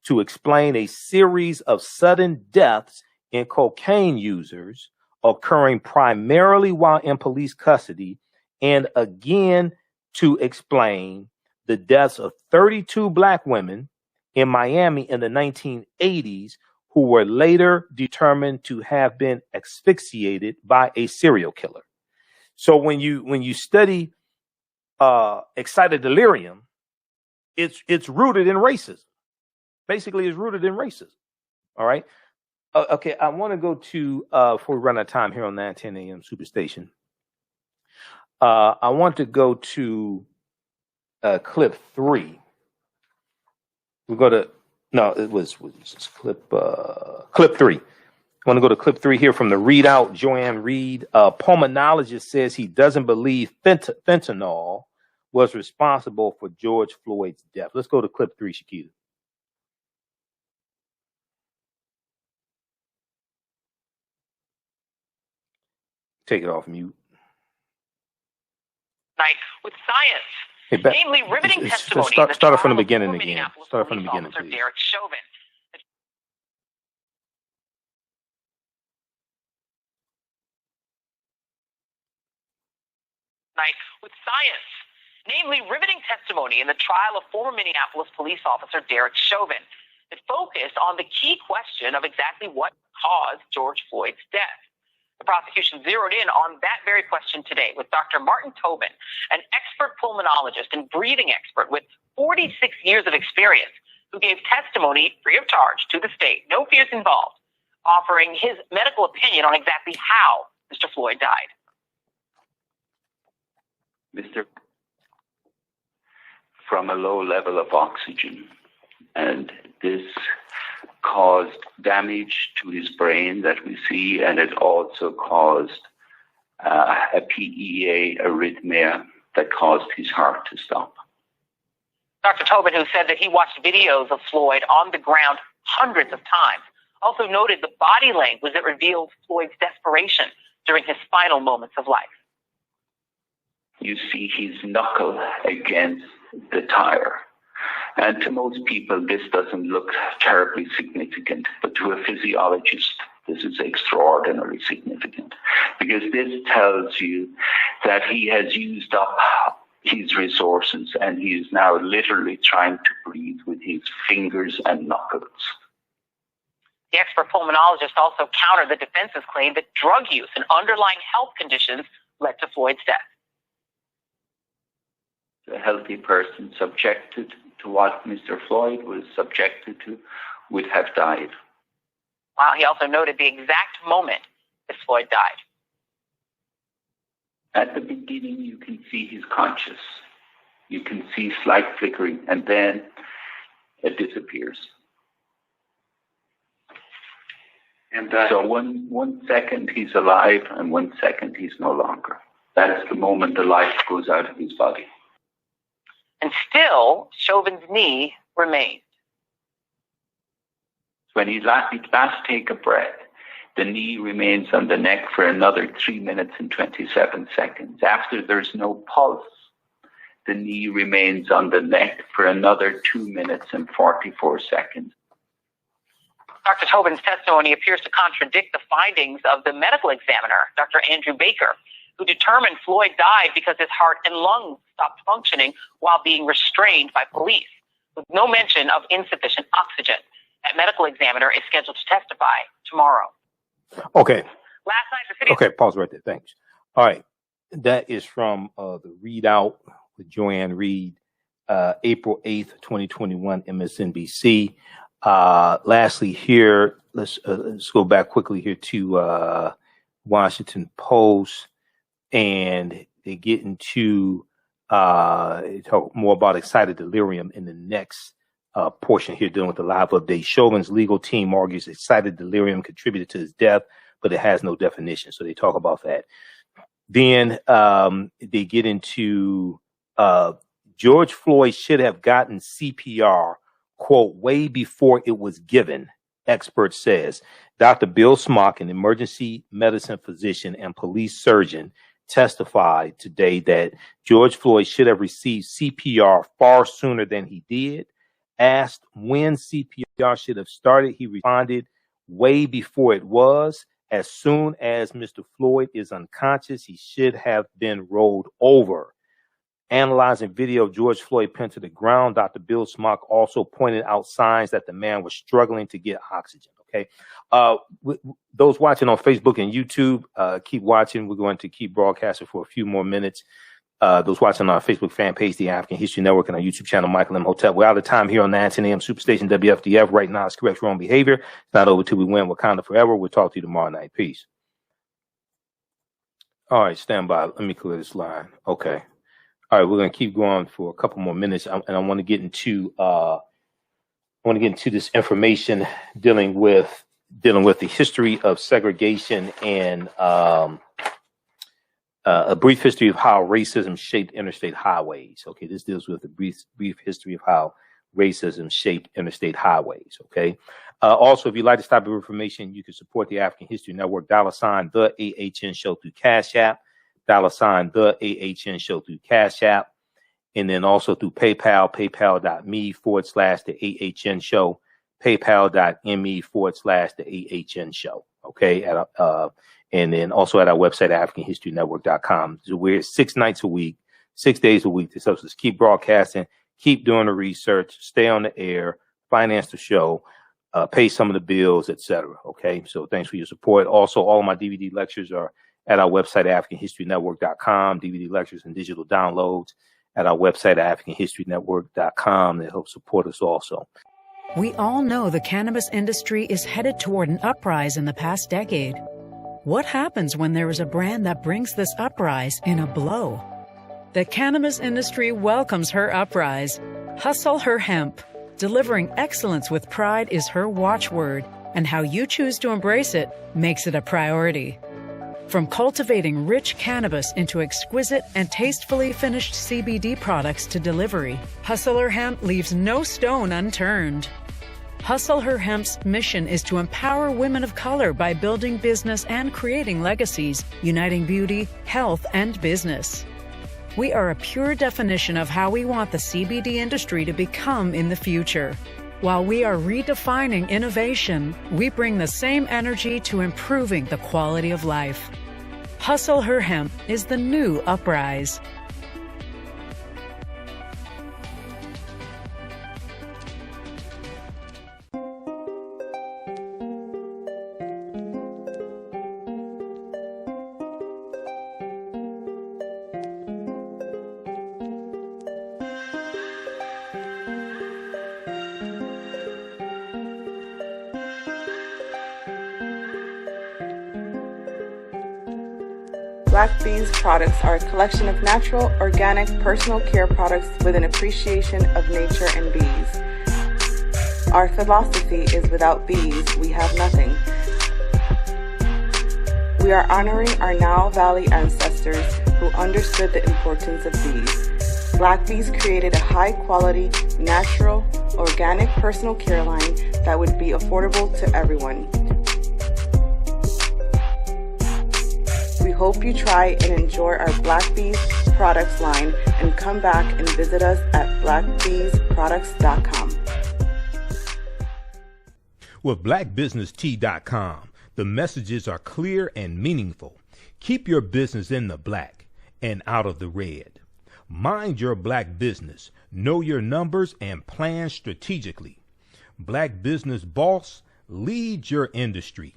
to explain a series of sudden deaths in cocaine users occurring primarily while in police custody, and again to explain the deaths of 32 Black women in Miami in the 1980s who were later determined to have been asphyxiated by a serial killer. So when you study excited delirium, it's rooted in racism. Basically, it's rooted in racism. All right. I want to go to before we run out of time here on 910 AM Superstation. I want to go to clip 3. We'll go to clip 3. I want to go to clip 3 here from the readout. Joanne Reed, pulmonologist, says he doesn't believe fentanyl was responsible for George Floyd's death. Let's go to clip 3, Shakita. Take it off mute. With science, namely riveting testimony. Start from the beginning again. Start from the beginning, please. Derek Chauvin. With science, namely riveting testimony in the trial of former Minneapolis police officer Derek Chauvin, that focused on the key question of exactly what caused George Floyd's death. The prosecution zeroed in on that very question today with Dr. Martin Tobin, an expert pulmonologist and breathing expert with 46 years of experience, who gave testimony free of charge to the state, no fees involved, offering his medical opinion on exactly how Mr. Floyd died. From a low level of oxygen, and this caused damage to his brain that we see, and it also caused a PEA arrhythmia that caused his heart to stop. Dr. Tobin, who said that he watched videos of Floyd on the ground hundreds of times, also noted the body language that revealed Floyd's desperation during his final moments of life. You see his knuckle against the tire. And to most people, this doesn't look terribly significant, but to a physiologist, this is extraordinarily significant, because this tells you that he has used up his resources and he is now literally trying to breathe with his fingers and knuckles. The expert pulmonologist also countered the defense's claim that drug use and underlying health conditions led to Floyd's death. A healthy person subjected to what Mr. Floyd was subjected to would have died. Wow, he also noted the exact moment that Floyd died. At the beginning, you can see he's conscious. You can see slight flickering, and then it disappears. And so one second he's alive and 1 second he's no longer. That's the moment the life goes out of his body. And still, Chauvin's knee remained. When he last take a breath, the knee remains on the neck for another 3 minutes and 27 seconds. After there's no pulse, the knee remains on the neck for another 2 minutes and 44 seconds. Dr. Tobin's testimony appears to contradict the findings of the medical examiner, Dr. Andrew Baker, who determined Floyd died because his heart and lungs stopped functioning while being restrained by police, with no mention of insufficient oxygen. That medical examiner is scheduled to testify tomorrow. Okay. Last night, the city... Okay, pause right there. Thanks. All right. That is from the Readout with Joanne Reed, April 8th, 2021, MSNBC. Lastly here, let's go back quickly here to Washington Post, and they get into talk more about Excited Delirium in the next portion here, dealing with the live update. Chauvin's legal team argues Excited Delirium contributed to his death, but it has no definition. So they talk about that. Then they get into George Floyd should have gotten CPR, quote, way before it was given, expert says. Dr. Bill Smock, an emergency medicine physician and police surgeon, testified today that George Floyd should have received CPR far sooner than he did. Asked when CPR should have started, he responded, way before it was. As soon as Mr. Floyd is unconscious, he should have been rolled over. Analyzing video of George Floyd pinned to the ground, Dr. Bill Smock also pointed out signs that the man was struggling to get oxygen. Okay. Those watching on Facebook and YouTube, keep watching. We're going to keep broadcasting for a few more minutes. Those watching on our Facebook fan page, The African History Network, and our YouTube channel, Michael Imhotep. We're out of time here on 910 AM Superstation WFDF. Right now, it's correct wrong behavior. It's not over till we win Wakanda forever. We'll talk to you tomorrow night. Peace. All right, stand by. Let me clear this line. Okay. All right, we're going to keep going for a couple more minutes, and I want to get into this information dealing with the history of segregation and a brief history of how racism shaped interstate highways. Okay, this deals with a brief history of how racism shaped interstate highways. Okay. Also, if you'd like to stop your information, you can support the African History Network, $ the AHN Show through Cash App, $ the AHN Show through Cash App, and then also through PayPal, paypal.me/the AHN Show, paypal.me/the AHN Show. Okay. And then also at our website, AfricanHistoryNetwork.com. So we're here 6 nights a week, 6 days a week to help us keep broadcasting, keep doing the research, stay on the air, finance the show, pay some of the bills, etc. Okay. So thanks for your support. Also, all of my DVD lectures are at our website, AfricanHistoryNetwork.com, DVD lectures and digital downloads at our website, AfricanHistoryNetwork.com. That helps support us also. We all know the cannabis industry is headed toward an uprise in the past decade. What happens when there is a brand that brings this uprise in a blow? The cannabis industry welcomes her uprise. Hustle her hemp. Delivering excellence with pride is her watchword, and how you choose to embrace it makes it a priority. From cultivating rich cannabis into exquisite and tastefully finished CBD products to delivery, Hustle Her Hemp leaves no stone unturned. Hustle Her Hemp's mission is to empower women of color by building business and creating legacies, uniting beauty, health, and business. We are a pure definition of how we want the CBD industry to become in the future. While we are redefining innovation, we bring the same energy to improving the quality of life. Hustle Her Hemp is the new uprise. Black Bees products are a collection of natural, organic, personal care products with an appreciation of nature and bees. Our philosophy is without bees, we have nothing. We are honoring our Nile Valley ancestors who understood the importance of bees. Black Bees created a high-quality, natural, organic personal care line that would be affordable to everyone. We hope you try and enjoy our Black Bees products line and come back and visit us at blackbeesproducts.com. With blackbusinesstee.com, the messages are clear and meaningful. Keep your business in the black and out of the red. Mind your black business, know your numbers, and plan strategically. Black Business Boss, lead your industry.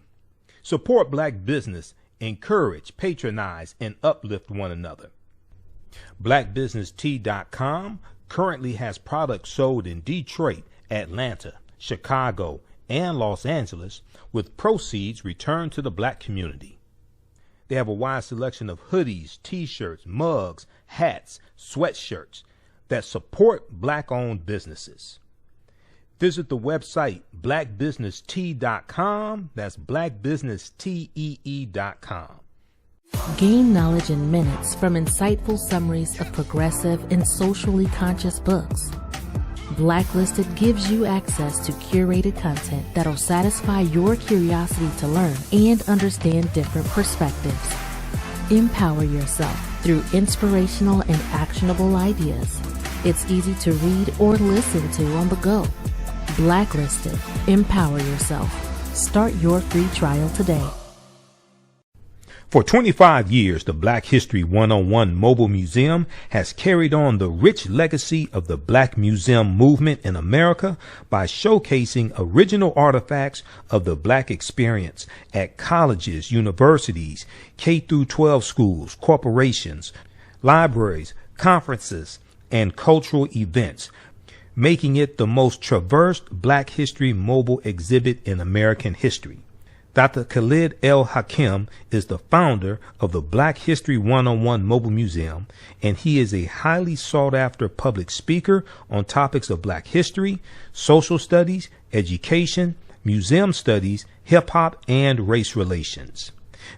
Support black business, encourage, patronize, and uplift one another. BlackBusinessTea.com currently has products sold in Detroit, Atlanta, Chicago, and Los Angeles, with proceeds returned to the black community. They have a wide selection of hoodies, t-shirts, mugs, hats, sweatshirts that support black-owned businesses. Visit the website blackbusinesstee.com. That's blackbusinesstee.com. Gain knowledge in minutes from insightful summaries of progressive and socially conscious books. Blacklisted gives you access to curated content that'll satisfy your curiosity to learn and understand different perspectives. Empower yourself through inspirational and actionable ideas. It's easy to read or listen to on the go. Blacklisted. Empower yourself. Start your free trial today. For 25 years, the Black History 101 Mobile Museum has carried on the rich legacy of the Black Museum movement in America by showcasing original artifacts of the Black experience at colleges, universities, K-12 schools, corporations, libraries, conferences, and cultural events, making it the most traversed Black History mobile exhibit in American history. Dr. Khalid El Hakim is the founder of the Black History 101 Mobile Museum, and he is a highly sought-after public speaker on topics of Black history, social studies, education, museum studies, hip-hop, and race relations.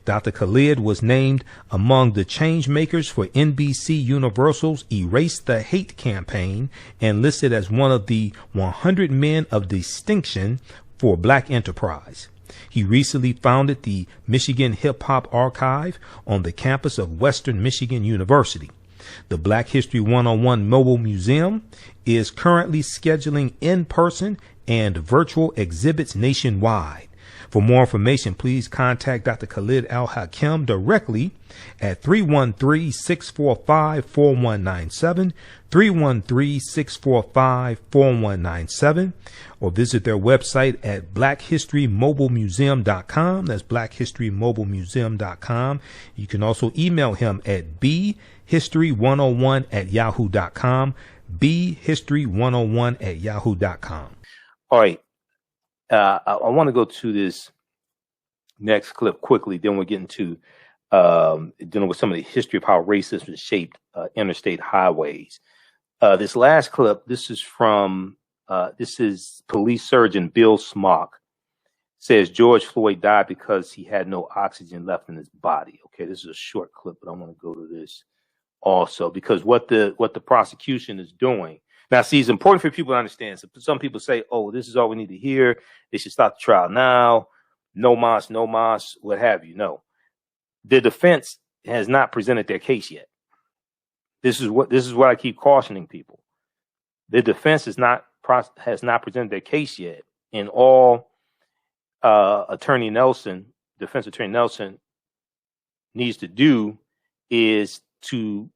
Dr. Khalid was named among the change makers for NBC Universal's Erase the Hate campaign and listed as one of the 100 men of distinction for Black enterprise. He recently founded the Michigan Hip Hop Archive on the campus of Western Michigan University. The Black History 101 Mobile Museum is currently scheduling in-person and virtual exhibits nationwide. For more information, please contact Dr. Khalid El Hakim directly at 313-645-4197, 313-645-4197, or visit their website at blackhistorymobilemuseum.com. That's blackhistorymobilemuseum.com. You can also email him at bhistory101@yahoo.com, bhistory101@yahoo.com. All right. I want to go to this next clip quickly. Then we'll get into dealing with some of the history of how racism shaped interstate highways. This last clip, this is police surgeon Bill Smock, says George Floyd died because he had no oxygen left in his body. Okay, this is a short clip, but I want to go to this also because what the prosecution is doing. Now, see, it's important for people to understand. So some people say, oh, this is all we need to hear. They should stop the trial now. No mas, what have you. No. The defense has not presented their case yet. This is what I keep cautioning people. The defense has not presented their case yet. And all defense attorney Nelson needs to do is to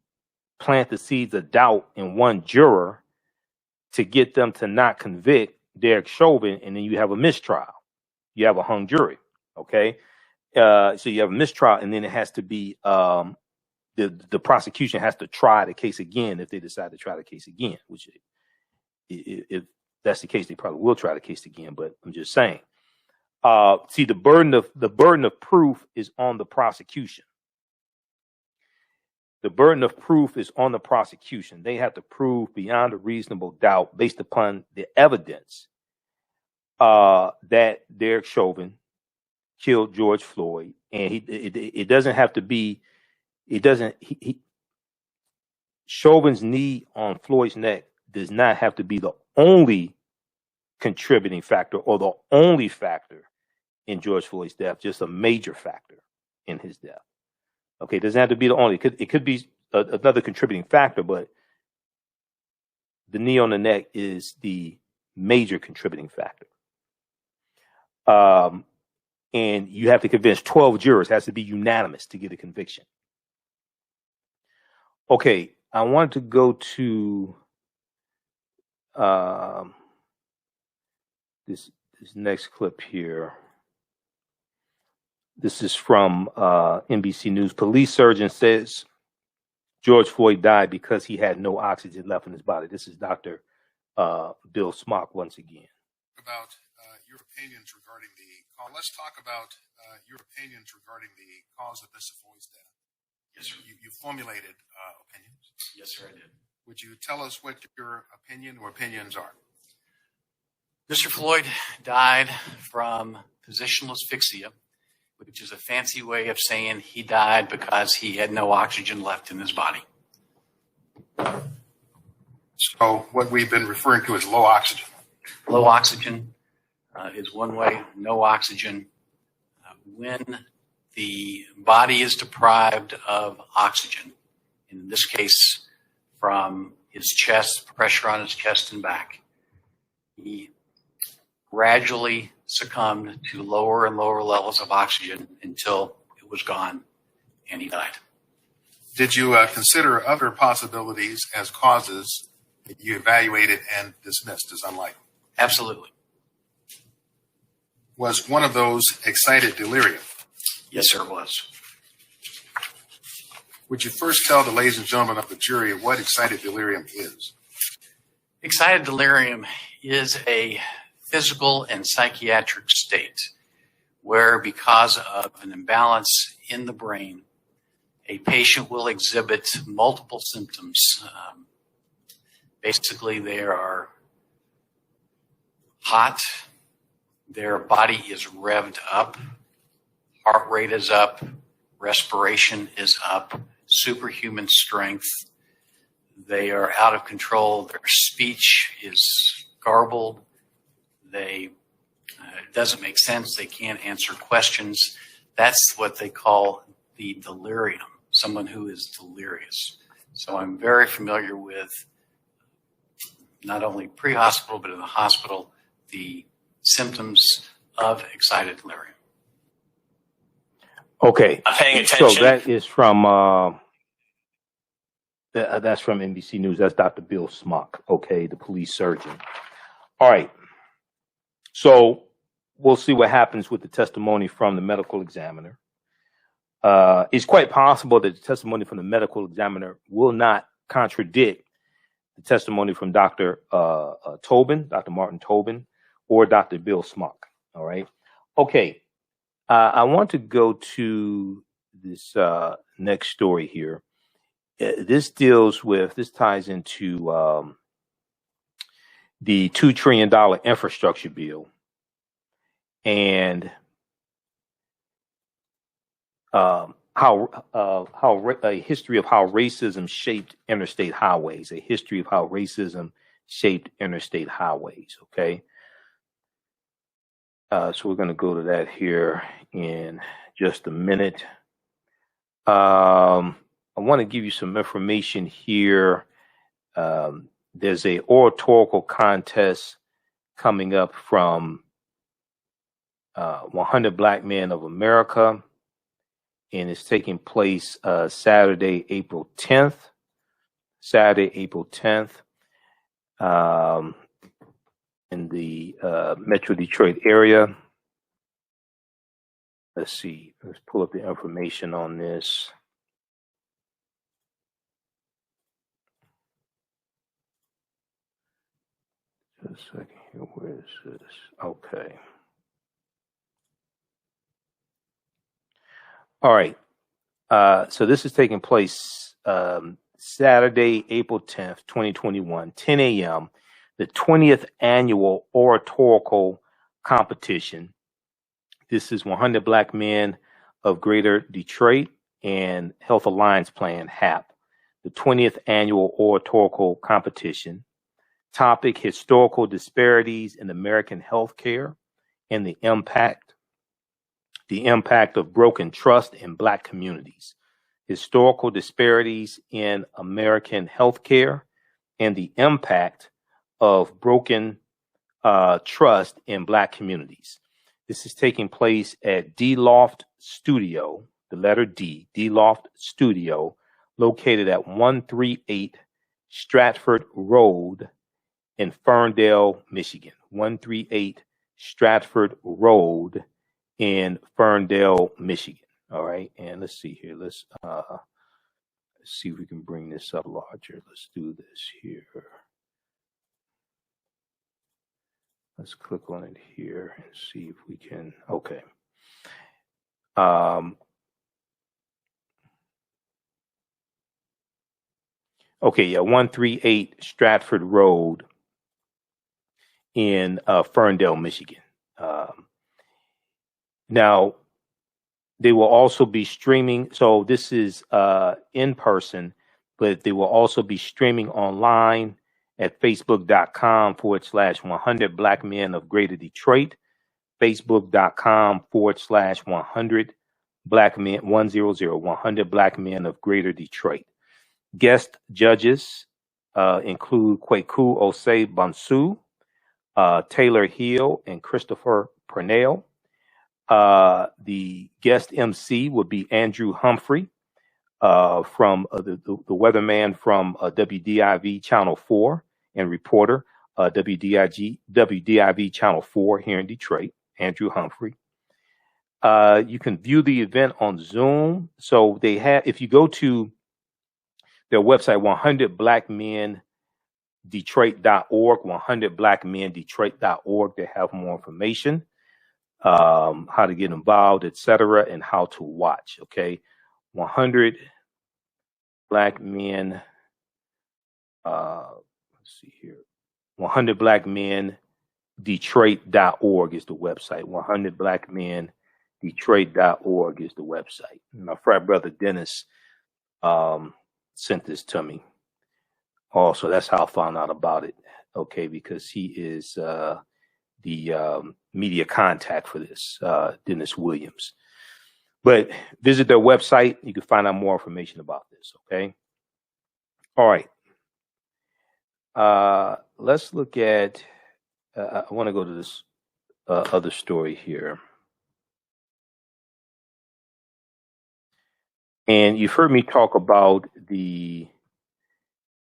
plant the seeds of doubt in one juror to get them to not convict Derek Chauvin, and then you have a mistrial. You have a hung jury, okay? So you have a mistrial, and then it has to be the prosecution has to try the case again if they decide to try the case again. Which, if that's the case, they probably will try the case again. But I'm just saying. See, the burden of proof is on the prosecution. The burden of proof is on the prosecution. They have to prove beyond a reasonable doubt, based upon the evidence, that Derek Chauvin killed George Floyd And it doesn't have to be. It doesn't. Chauvin's knee on Floyd's neck does not have to be the only contributing factor or the only factor in George Floyd's death. Just a major factor in his death. Okay, it doesn't have to be the only. It could be another contributing factor, but the knee on the neck is the major contributing factor. And you have to convince 12 jurors. It has to be unanimous to get a conviction. Okay, I want to go to this next clip here. This is from NBC News. Police surgeon says George Floyd died because he had no oxygen left in his body. This is Dr. Bill Smock once again. About your opinions regarding the call. Let's talk about your opinions regarding the cause of Mr. Floyd's death. Yes, sir. You formulated opinions. Yes, sir, I did. Would you tell us what your opinion or opinions are? Mr. Floyd died from positional asphyxia, which is a fancy way of saying he died because he had no oxygen left in his body. So what we've been referring to as low oxygen. Low oxygen is one way, no oxygen. When the body is deprived of oxygen, in this case from his chest, pressure on his chest and back, he gradually succumbed to lower and lower levels of oxygen until it was gone and he died. Did you consider other possibilities as causes that you evaluated and dismissed as unlikely? Absolutely. Was one of those excited delirium? Yes, sir, it was. Would you first tell the ladies and gentlemen of the jury what excited delirium is? Excited delirium is a physical and psychiatric state where, because of an imbalance in the brain, a patient will exhibit multiple symptoms. Basically, they are hot, their body is revved up, heart rate is up, respiration is up, superhuman strength. They are out of control. Their speech is garbled. It doesn't make sense. They can't answer questions. That's what they call the delirium, someone who is delirious. So I'm very familiar with not only pre-hospital, but in the hospital, the symptoms of excited delirium. Okay, Paying attention. so that is from that's from NBC News. That's Dr. Bill Smock. Okay, the police surgeon. All right. So we'll see what happens with the testimony from the medical examiner. It's quite possible that the testimony from the medical examiner will not contradict the testimony from Dr. Tobin, Dr. Martin Tobin, or Dr. Bill Smock. All right. Okay. I want to go to this next story here. This ties into the $2 trillion infrastructure bill and how a history of how racism shaped interstate highways, Okay. So we're going to go to that here in just a minute. I want to give you some information here. There's a oratorical contest coming up from 100 Black Men of America, and it's taking place Saturday, April 10th. In the Metro Detroit area. Let's see. Let's pull up the information on this. Just a second here. Where is this? Okay. All right. So this is taking place Saturday, April 10th, 2021, 10 a.m., the 20th annual oratorical competition. This is 100 Black Men of Greater Detroit and Health Alliance Plan, HAP, the 20th Annual Oratorical Competition. Topic: Historical Disparities in American Healthcare and the impact of broken trust in Black communities. Historical disparities in American healthcare and the impact of broken trust in Black communities. This is taking place at D Loft Studio, the letter D Loft Studio, located at 138 Stratford Road in Ferndale, Michigan. 138 Stratford Road in Ferndale, Michigan. All right, and let's see here. Let's see if we can bring this up larger. Let's do this here. Let's click on it here and see if we can. Okay. Okay, yeah, 138 Stratford Road in Ferndale, Michigan. Now, they will also be streaming. So this is in person, but they will also be streaming online at facebook.com/100 Black Men of Greater Detroit, facebook.com/100 Black Men, 100 Black Men of Greater Detroit. Guest judges include Kweku Osei Bonsu, Taylor Hill, and Christopher Purnell. The guest MC would be Andrew Humphrey from the weatherman from WDIV Channel 4 and reporter WDIV Channel 4 here in Detroit, Andrew Humphrey. You can view the event on Zoom. So they have, if you go to their website, 100blackmendetroit.org, 100blackmendetroit.org, they have more information, how to get involved, etc., and how to watch. Okay, 100 Black Men. Let's see here. 100blackmendetroit.org is the website. 100blackmendetroit.org is the website. My frat brother Dennis sent this to me. Also, that's how I found out about it. Okay, because he is the media contact for this, Dennis Williams. But visit their website. You can find out more information about this. Okay. All right. Let's look at. I want to go to this other story here. And you've heard me talk about the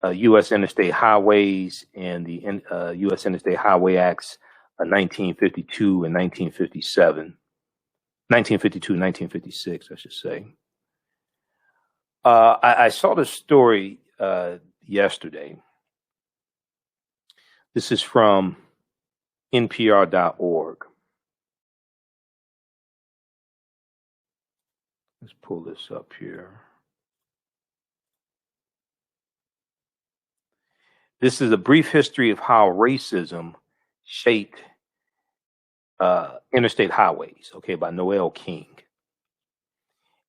U.S. Interstate Highways and the U.S. Interstate Highway Acts 1952 and 1957. 1952 and 1956, I should say. I saw this story yesterday. This is from NPR.org. Let's pull this up here. This is a brief history of how racism shaped interstate highways, okay, by Noel King.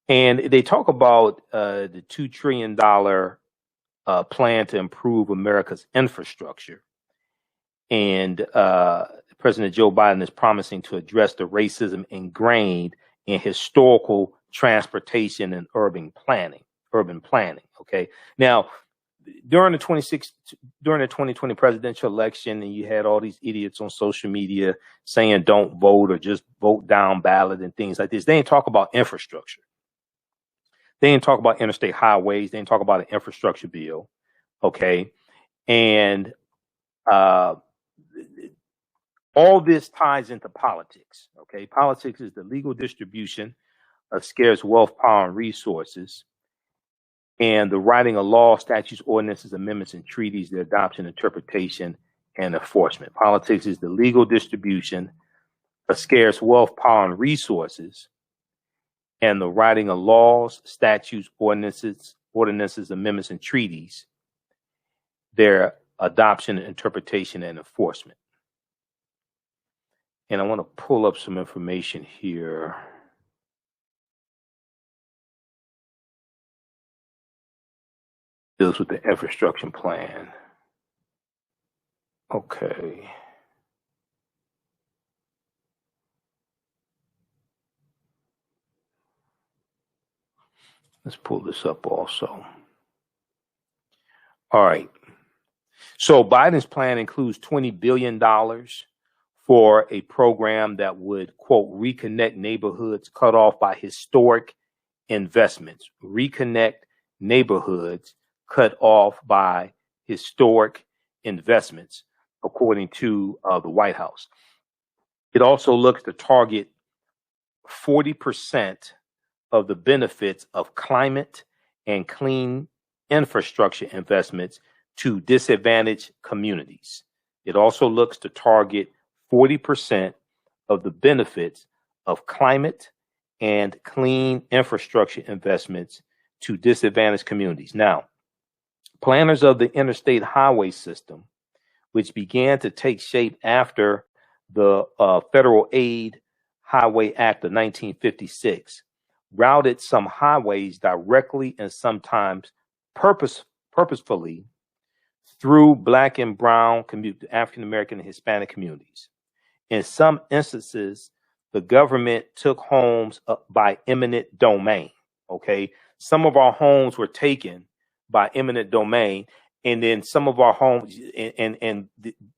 And they talk about the $2 trillion plan to improve America's infrastructure. And President Joe Biden is promising to address the racism ingrained in historical transportation and urban planning. Okay. Now, during the 2020 presidential election, and you had all these idiots on social media saying don't vote or just vote down ballot and things like this. They didn't talk about infrastructure. They didn't talk about interstate highways. They didn't talk about an infrastructure bill. Okay. And all this ties into politics. Okay. Politics is the legal distribution of scarce wealth, power, and resources, and the writing of law, statutes, ordinances, amendments, and treaties, their adoption, interpretation, and enforcement. Politics is the legal distribution of scarce wealth, power, and resources, and the writing of laws, statutes, ordinances, amendments, and treaties, their adoption, interpretation, and enforcement. And I want to pull up some information here. deals with the infrastructure plan. Okay. Let's pull this up also. All right. So Biden's plan includes $20 billion for a program that would, quote, reconnect neighborhoods cut off by historic investments. Reconnect neighborhoods cut off by historic investments, according to the White House. It also looks to target 40% of the benefits of climate and clean infrastructure investments to disadvantaged communities. It also looks to target 40% of the benefits of climate and clean infrastructure investments to disadvantaged communities. Now, planners of the interstate highway system, which began to take shape after the Federal Aid Highway Act of 1956, routed some highways directly and sometimes purposefully through Black and brown African American and Hispanic communities. In some instances, the government took homes by eminent domain. Okay, some of our homes were taken by eminent domain, and then some of our homes and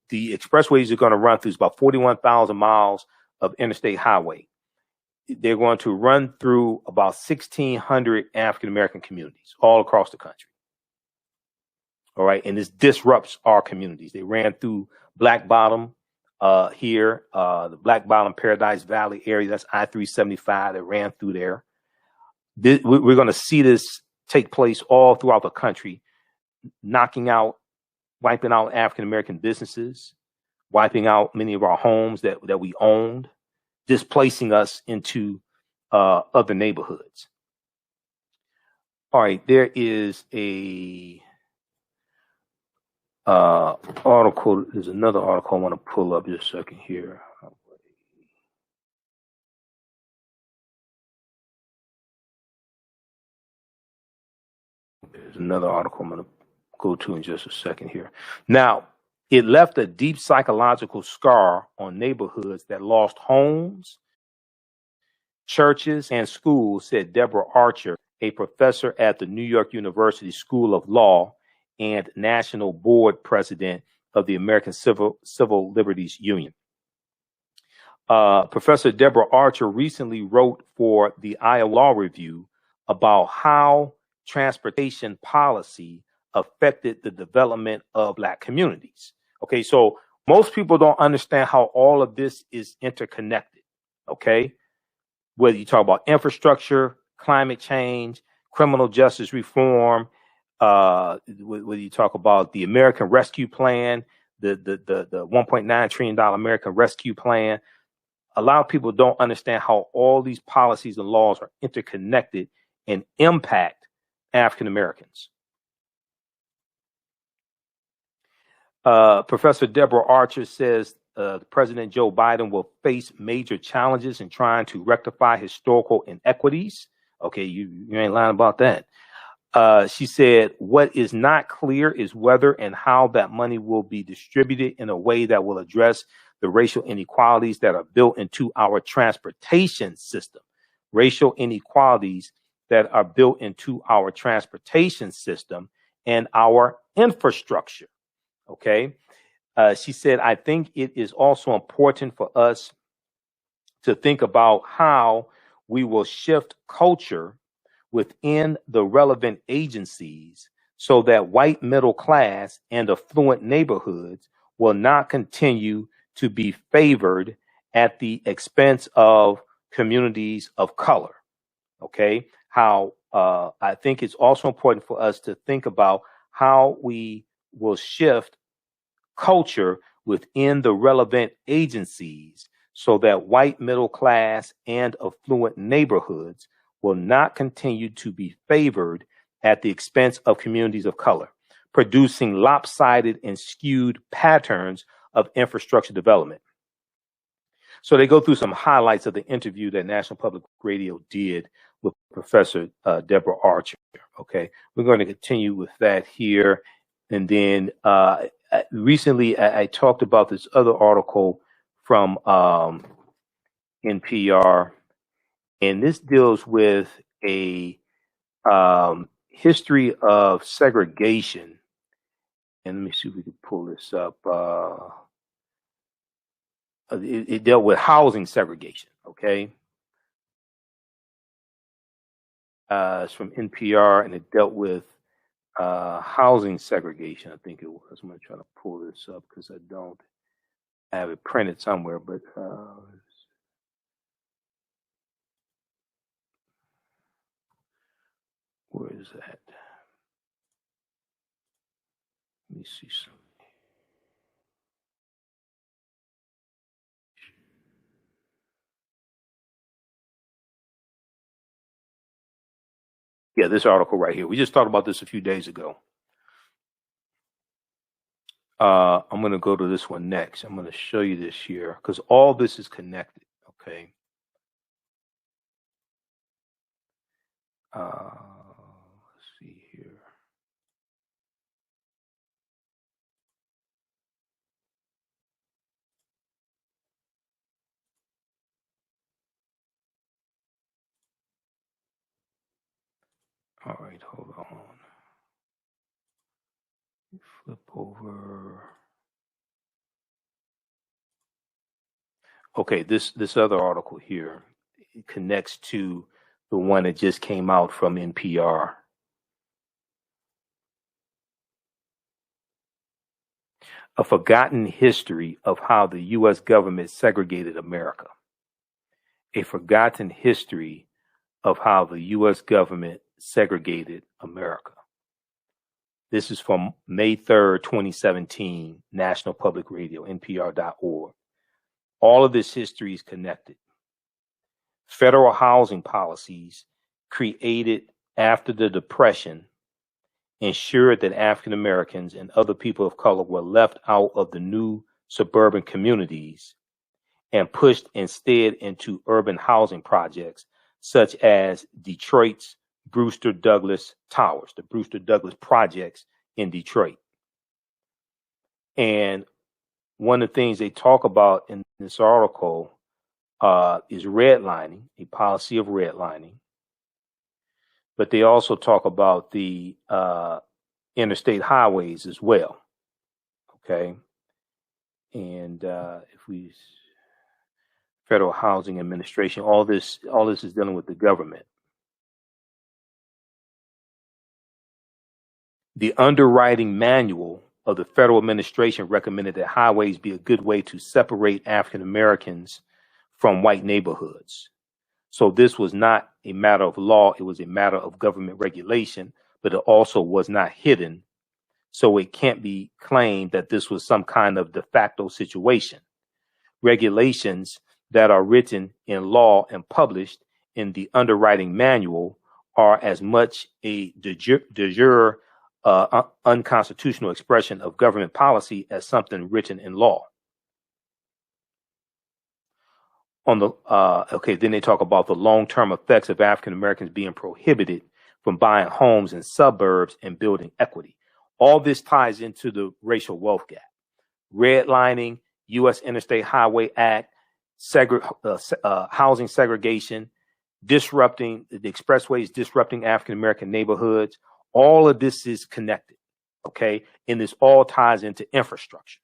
the expressways are going to run through about 41,000 miles of interstate highway. They're going to run through about 1,600 African American communities all across the country. All right, and this disrupts our communities. They ran through Black Bottom here, the Black Bottom Paradise Valley area. That's I-375 that ran through there. We're going to see this take place all throughout the country, wiping out African American businesses, wiping out many of our homes that we owned, displacing us into other neighborhoods. All right, there is a article. There's another article I want to pull up just a second here. There's another article I'm going to go to in just a second here. Now, it left a deep psychological scar on neighborhoods that lost homes, churches, and schools, said Deborah Archer, a professor at the New York University School of Law and national board president of the American Civil Liberties Union. Professor Deborah Archer recently wrote for the Iowa Law Review about how transportation policy affected the development of Black communities. Okay, so most people don't understand how all of this is interconnected. Okay, whether you talk about infrastructure, climate change, criminal justice reform, whether you talk about the American Rescue Plan, the $1.9 trillion American Rescue Plan, a lot of people don't understand how all these policies and laws are interconnected and impact African Americans. Professor Deborah Archer says President Joe Biden will face major challenges in trying to rectify historical inequities. Okay, you ain't lying about that. She said, what is not clear is whether and how that money will be distributed in a way that will address the racial inequalities that are built into our transportation system. Racial inequalities that are built into our transportation system and our infrastructure. Okay. She said, I think it is also important for us to think about how we will shift culture within the relevant agencies so that white middle class and affluent neighborhoods will not continue to be favored at the expense of communities of color. Okay, how I think it's also important for us to think about how we will shift culture within the relevant agencies so that white middle class and affluent neighborhoods will not continue to be favored at the expense of communities of color, producing lopsided and skewed patterns of infrastructure development. So they go through some highlights of the interview that National Public Radio did with Professor Deborah Archer. Okay, we're going to continue with that here. And then recently I talked about this other article from NPR, and this deals with a history of segregation. And let me see if we can pull this up. It dealt with housing segregation, okay? It's from NPR, and it dealt with housing segregation, I think it was. I'm going to try to pull this up because I don't have it printed somewhere, but where is that? Let me see something. Yeah, this article right here. We just talked about this a few days ago. I'm going to go to this one next. I'm going to show you this here because all this is connected, okay? Let's see here. All right, hold on. Flip over. Okay, this other article here, it connects to the one that just came out from NPR. A forgotten history of how the U.S. government segregated America. A forgotten history of how the U.S. government segregated America. This is from May 3rd, 2017, National Public Radio, NPR.org. All of this history is connected. Federal housing policies created after the Depression ensured that African Americans and other people of color were left out of the new suburban communities and pushed instead into urban housing projects such as Detroit's Brewster Douglass Towers, the Brewster Douglass projects in Detroit. And one of the things they talk about in this article is redlining, a policy of redlining. But they also talk about the interstate highways as well. Okay. And if we Federal Housing Administration, all this is dealing with the government. The underwriting manual of the federal administration recommended that highways be a good way to separate African Americans from white neighborhoods. So this was not a matter of law, it was a matter of government regulation, but it also was not hidden. So it can't be claimed that this was some kind of de facto situation. Regulations that are written in law and published in the underwriting manual are as much a de jure unconstitutional expression of government policy as something written in law. On the then they talk about the long-term effects of African Americans being prohibited from buying homes in suburbs and building equity. All this ties into the racial wealth gap. Redlining, U.S. Interstate Highway Act, housing segregation, disrupting the expressways, disrupting African American neighborhoods. All of this is connected, okay? And this all ties into infrastructure.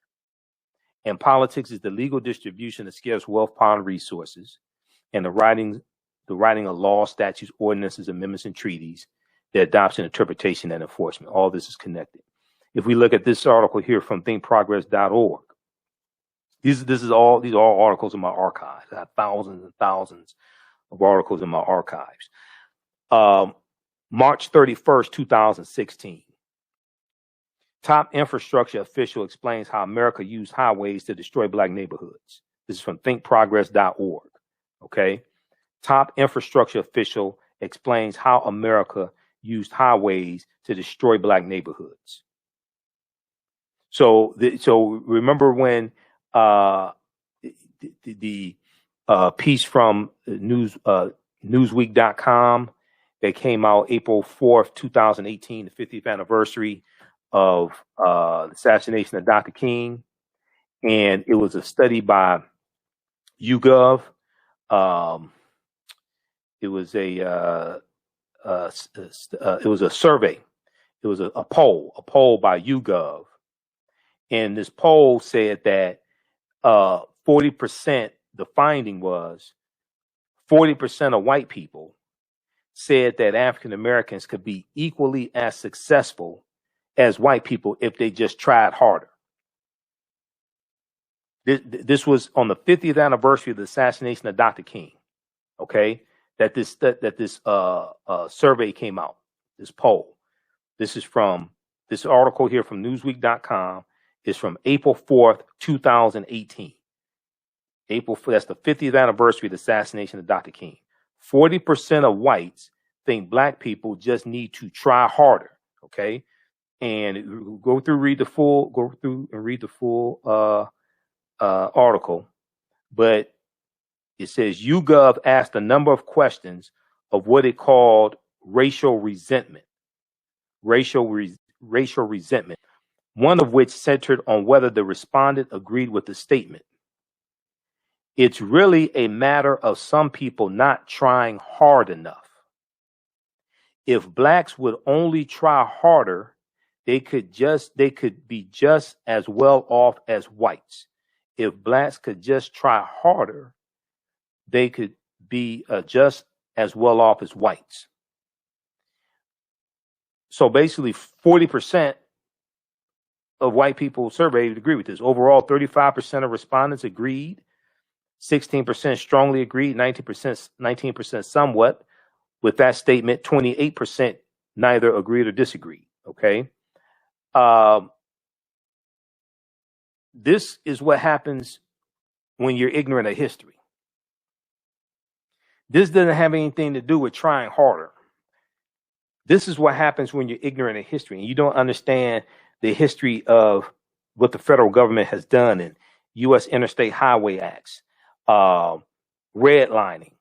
And politics is the legal distribution of scarce wealth, power, and resources, and the writing of laws, statutes, ordinances, amendments, and treaties, the adoption, interpretation, and enforcement. All this is connected. If we look at this article here from thinkprogress.org, these are all articles in my archives. I have thousands and thousands of articles in my archives. March 31st, 2016. Top infrastructure official explains how America used highways to destroy black neighborhoods. This is from thinkprogress.org. Okay. Top infrastructure official explains how America used highways to destroy black neighborhoods. So remember when the a piece from Newsweek.com that came out April 4th, 2018, the 50th anniversary of the assassination of Dr. King. And it was a study by YouGov. It was a survey. It was a poll by YouGov. And this poll said that 40%, the finding was 40% of white people said that African Americans could be equally as successful as white people if they just tried harder. This was on the 50th anniversary of the assassination of Dr. King. Okay, that this survey came out. This poll. This is from this article here from Newsweek.com. Is from April 4th, 2018. That's the 50th anniversary of the assassination of Dr. King. 40% of whites think black people just need to try harder. Okay, and go through and read the full article. But it says YouGov asked a number of questions of what it called racial resentment. Racial resentment. One of which centered on whether the respondent agreed with the statement. It's really a matter of some people not trying hard enough. If blacks would only try harder, they could be just as well off as whites. If blacks could just try harder, they could be just as well off as whites. So basically 40% of white people surveyed agree with this. Overall, 35% of respondents agreed, 16% strongly agreed, 19% somewhat with that statement, 28% neither agreed or disagreed. Okay. This is what happens when you're ignorant of history. This doesn't have anything to do with trying harder. This is what happens when you're ignorant of history and you don't understand the history of what the federal government has done in U.S. Interstate Highway Acts, redlining,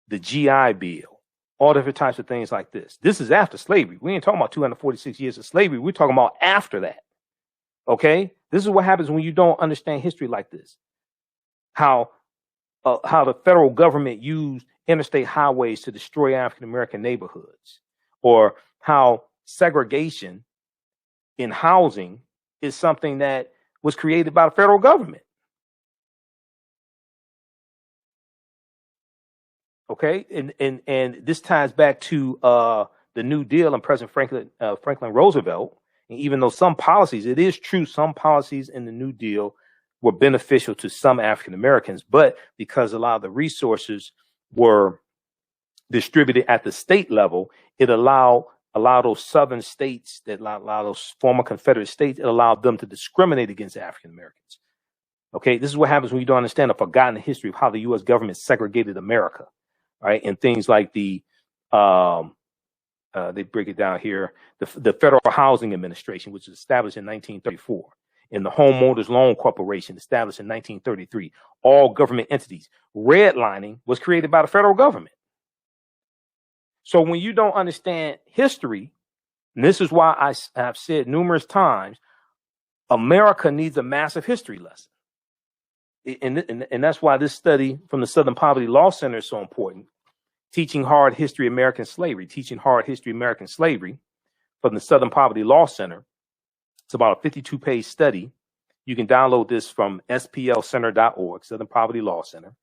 the GI Bill, all different types of things like this. This is after slavery. We ain't talking about 246 years of slavery. We're talking about after that. Okay? This is what happens when you don't understand history like this. How the federal government used interstate highways to destroy African American neighborhoods, or how segregation in housing is something that was created by the federal government. Okay, and this ties back to the New Deal and President Franklin Roosevelt. And even though some policies, it is true, some policies in the New Deal were beneficial to some African Americans, but because a lot of the resources were distributed at the state level, it allowed those southern states, that allow those former Confederate states, it allowed them to discriminate against African Americans. Okay, this is what happens when you don't understand a forgotten history of how the U.S. government segregated America, right? And things like they break it down here, the Federal Housing Administration, which was established in 1934, and the Homeowners Loan Corporation, established in 1933, all government entities. Redlining was created by the federal government. So when you don't understand history, and this is why I have said numerous times, America needs a massive history lesson. And that's why this study from the Southern Poverty Law Center is so important. Teaching Hard History American Slavery, Teaching Hard History American Slavery from the Southern Poverty Law Center. It's about a 52-page study. You can download this from splcenter.org, Southern Poverty Law Center.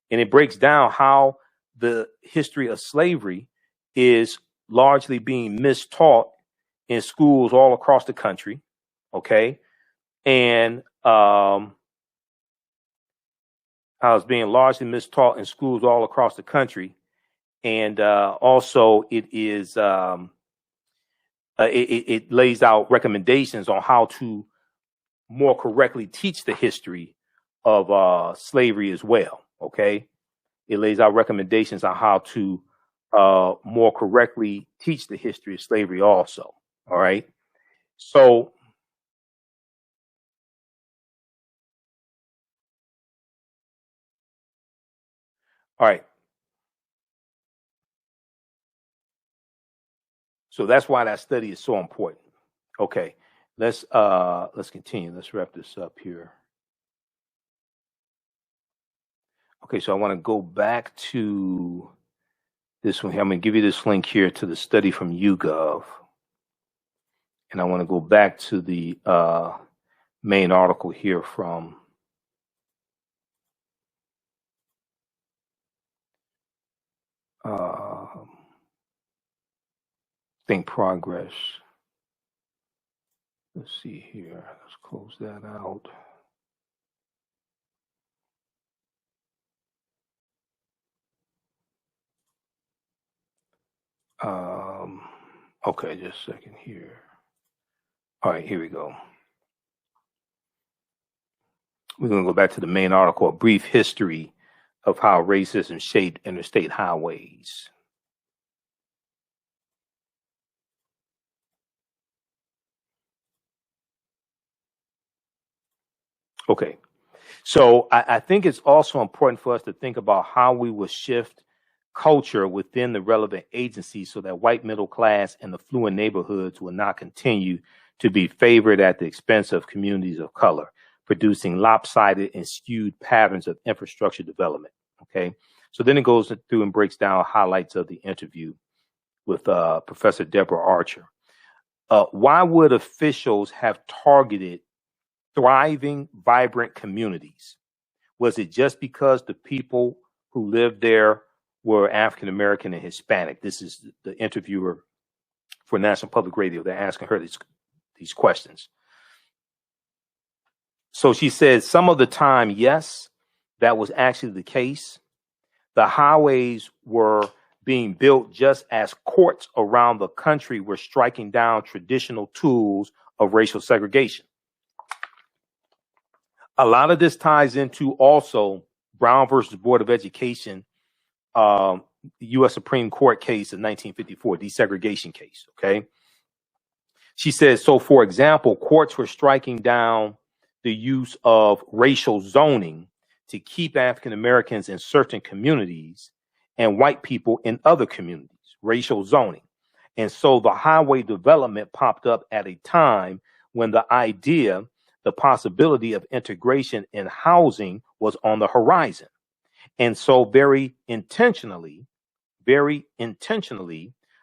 And it breaks down how the history of slavery is largely being mistaught in schools all across the country. Okay. And how it's being largely mistaught in schools all across the country. And also it is it lays out recommendations on how to more correctly teach the history of slavery as well. Okay. It lays out recommendations on how to more correctly teach the history of slavery also. All right. So All right. So that's why that study is so important. Okay. Let's continue. Let's wrap this up here. Okay, so I want to go back to this one here. I'm going to give you this link here to the study from YouGov. And I want to go back to the main article here from Think Progress. Let's see here. Let's close that out. Okay, just a second here. All right, here we go. We're going to go back to the main article, A Brief History of How Racism Shaped Interstate Highways. Okay, so I think it's also important for us to think about how we will shift culture within the relevant agencies so that white middle class and affluent neighborhoods will not continue to be favored at the expense of communities of color, producing lopsided and skewed patterns of infrastructure development. Okay, so then it goes through and breaks down highlights of the interview with Professor Deborah Archer. Why would officials have targeted thriving, vibrant communities? Was it just because the people who lived there were African American and Hispanic? This is the interviewer for National Public Radio. They're asking her these questions. So she said, some of the time, yes, that was actually the case. The highways were being built just as courts around the country were striking down traditional tools of racial segregation. A lot of this ties into also Brown versus Board of Education, U.S. Supreme Court case in 1954, desegregation case. Okay. She says, so for example, courts were striking down the use of racial zoning to keep African Americans in certain communities and white people in other communities, racial zoning. And so the highway development popped up at a time when the possibility of integration in housing was on the horizon. And so very intentionally,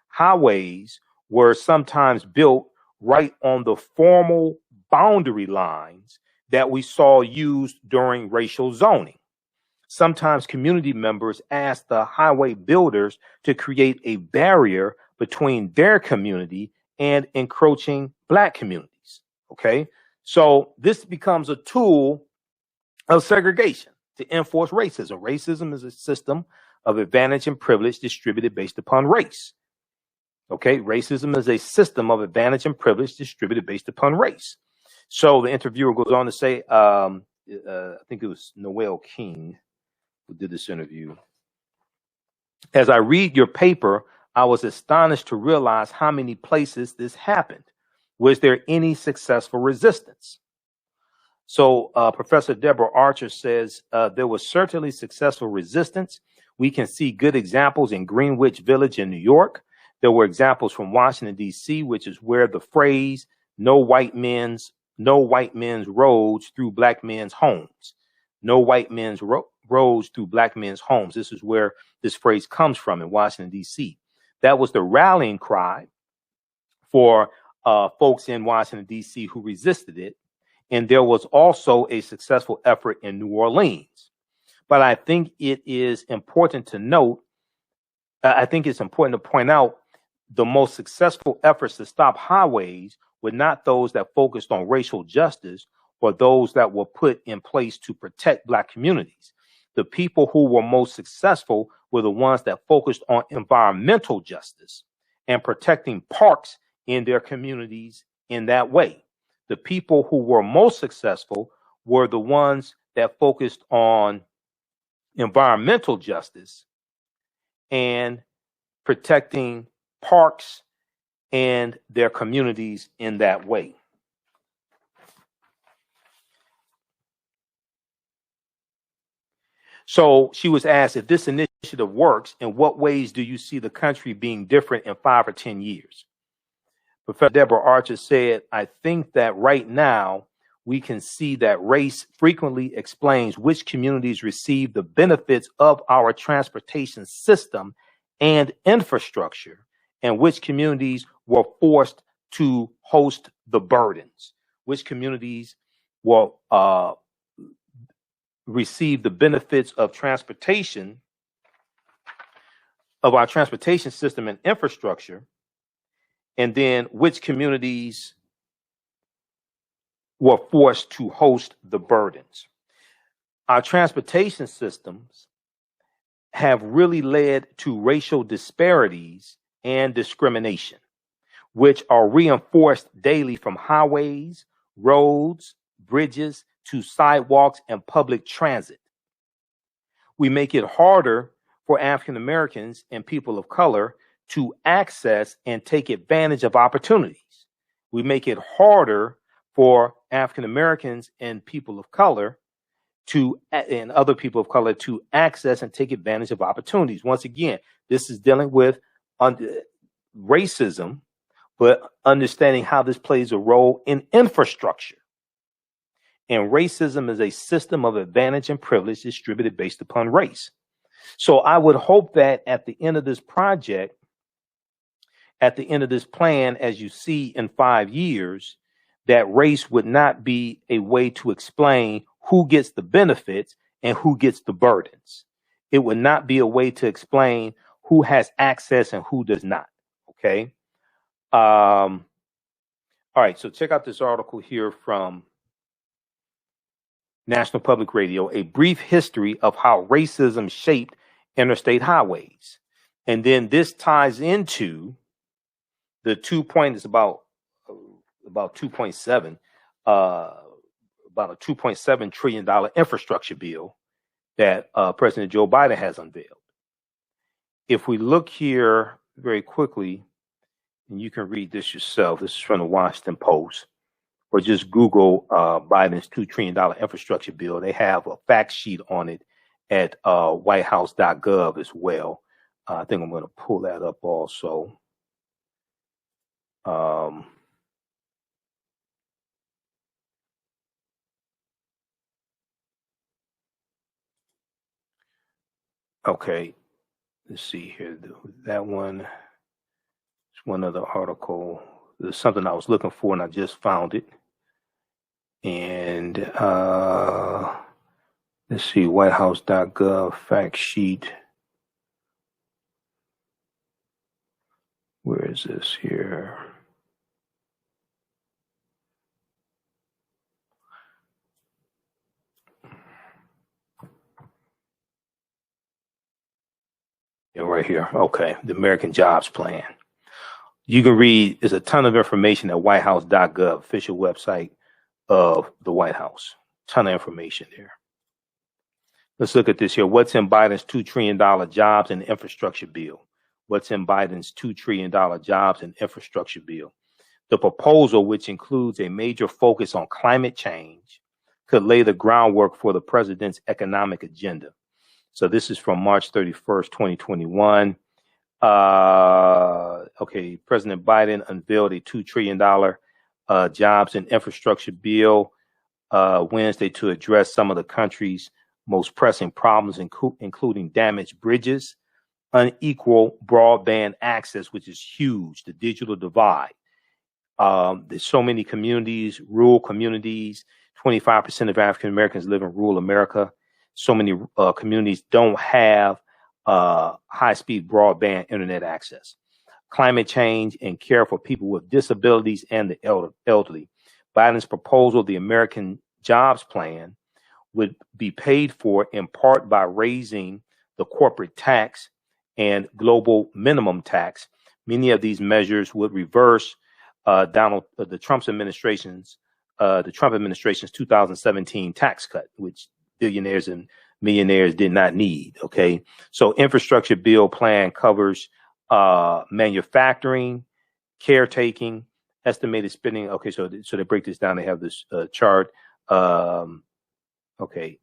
highways were sometimes built right on the formal boundary lines that we saw used during racial zoning. Sometimes community members asked the highway builders to create a barrier between their community and encroaching Black communities. Okay, so this becomes a tool of segregation to enforce racism. Racism is a system of advantage and privilege distributed based upon race. Okay, racism is a system of advantage and privilege distributed based upon race. So the interviewer goes on to say, I think it was Noel King who did this interview. As I read your paper, I was astonished to realize how many places this happened. Was there any successful resistance? So Professor Deborah Archer says there was certainly successful resistance. We can see good examples in Greenwich Village in New York. There were examples from Washington, D.C., which is where the phrase no white men's roads through Black men's homes. No white men's roads through Black men's homes. This is where this phrase comes from in Washington, D.C. That was the rallying cry for folks in Washington, D.C. who resisted it. And there was also a successful effort in New Orleans. But I think it is important to note, I think it's important to point out the most successful efforts to stop highways were not those that focused on racial justice or those that were put in place to protect Black communities. The people who were most successful were the ones that focused on environmental justice and protecting parks in their communities in that way. The people who were most successful were the ones that focused on environmental justice and protecting parks and their communities in that way. So she was asked, if this initiative works, in what ways do you see the country being different in 5 or 10 years? Professor Deborah Archer said, I think that right now we can see that race frequently explains which communities receive the benefits of our transportation system and infrastructure, and which communities were forced to host the burdens, which communities will receive the benefits of transportation, of our transportation system and infrastructure, and then which communities were forced to host the burdens. Our transportation systems have really led to racial disparities and discrimination, which are reinforced daily from highways, roads, bridges, to sidewalks and public transit. We make it harder for African Americans and people of color to access and take advantage of opportunities. We make it harder for African Americans and people of color and other people of color to access and take advantage of opportunities. Once again, this is dealing with racism, but understanding how this plays a role in infrastructure. And racism is a system of advantage and privilege distributed based upon race. So I would hope that at the end of this project, at the end of this plan, as you see in 5 years, that race would not be a way to explain who gets the benefits and who gets the burdens. It would not be a way to explain who has access and who does not. Okay. All right. So check out this article here from National Public Radio, A Brief History of How Racism Shaped Interstate Highways. And then this ties into the 2 point, it's about 2.7, about a $2.7 trillion infrastructure bill that President Joe Biden has unveiled. If we look here very quickly, and you can read this yourself, this is from the Washington Post, or just Google Biden's $2 trillion infrastructure bill. They have a fact sheet on it at whitehouse.gov as well. I think I'm going to pull that up also. Okay, let's see here. That one is one other article. There's something I was looking for and I just found it. And let's see, whitehouse.gov fact sheet. Where is this here? Yeah, right here. Okay, the American Jobs Plan. You can read, there's a ton of information at whitehouse.gov, official website of the White House. Ton of information there. Let's look at this here. What's in Biden's $2 trillion jobs and infrastructure bill? What's in Biden's $2 trillion jobs and infrastructure bill? The proposal, which includes a major focus on climate change, could lay the groundwork for the president's economic agenda. So this is from March 31st, 2021. Okay, President Biden unveiled a $2 trillion jobs and infrastructure bill Wednesday to address some of the country's most pressing problems, including damaged bridges, unequal broadband access, which is huge, the digital divide. There's so many communities, rural communities, 25% of African Americans live in rural America. So many communities don't have high-speed broadband internet access. Climate change and care for people with disabilities and the elderly. Biden's proposal, the American Jobs Plan, would be paid for in part by raising the corporate tax and global minimum tax. Many of these measures would reverse the Trump administration's 2017 tax cut, which billionaires and millionaires did not need. Okay, so infrastructure bill plan covers manufacturing, caretaking, estimated spending. Okay, so they break this down. They have this chart. Okay,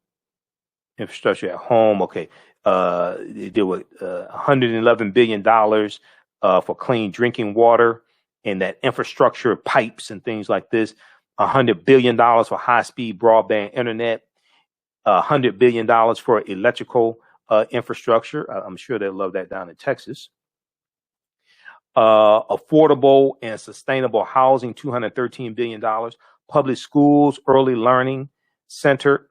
Infrastructure at home. Okay. They deal with $111 billion for clean drinking water and that infrastructure pipes and things like this. $100 billion for high-speed broadband internet. $100 billion for electrical infrastructure. I'm sure they'll love that down in Texas. Affordable and sustainable housing, $213 billion. Public schools, early learning centers,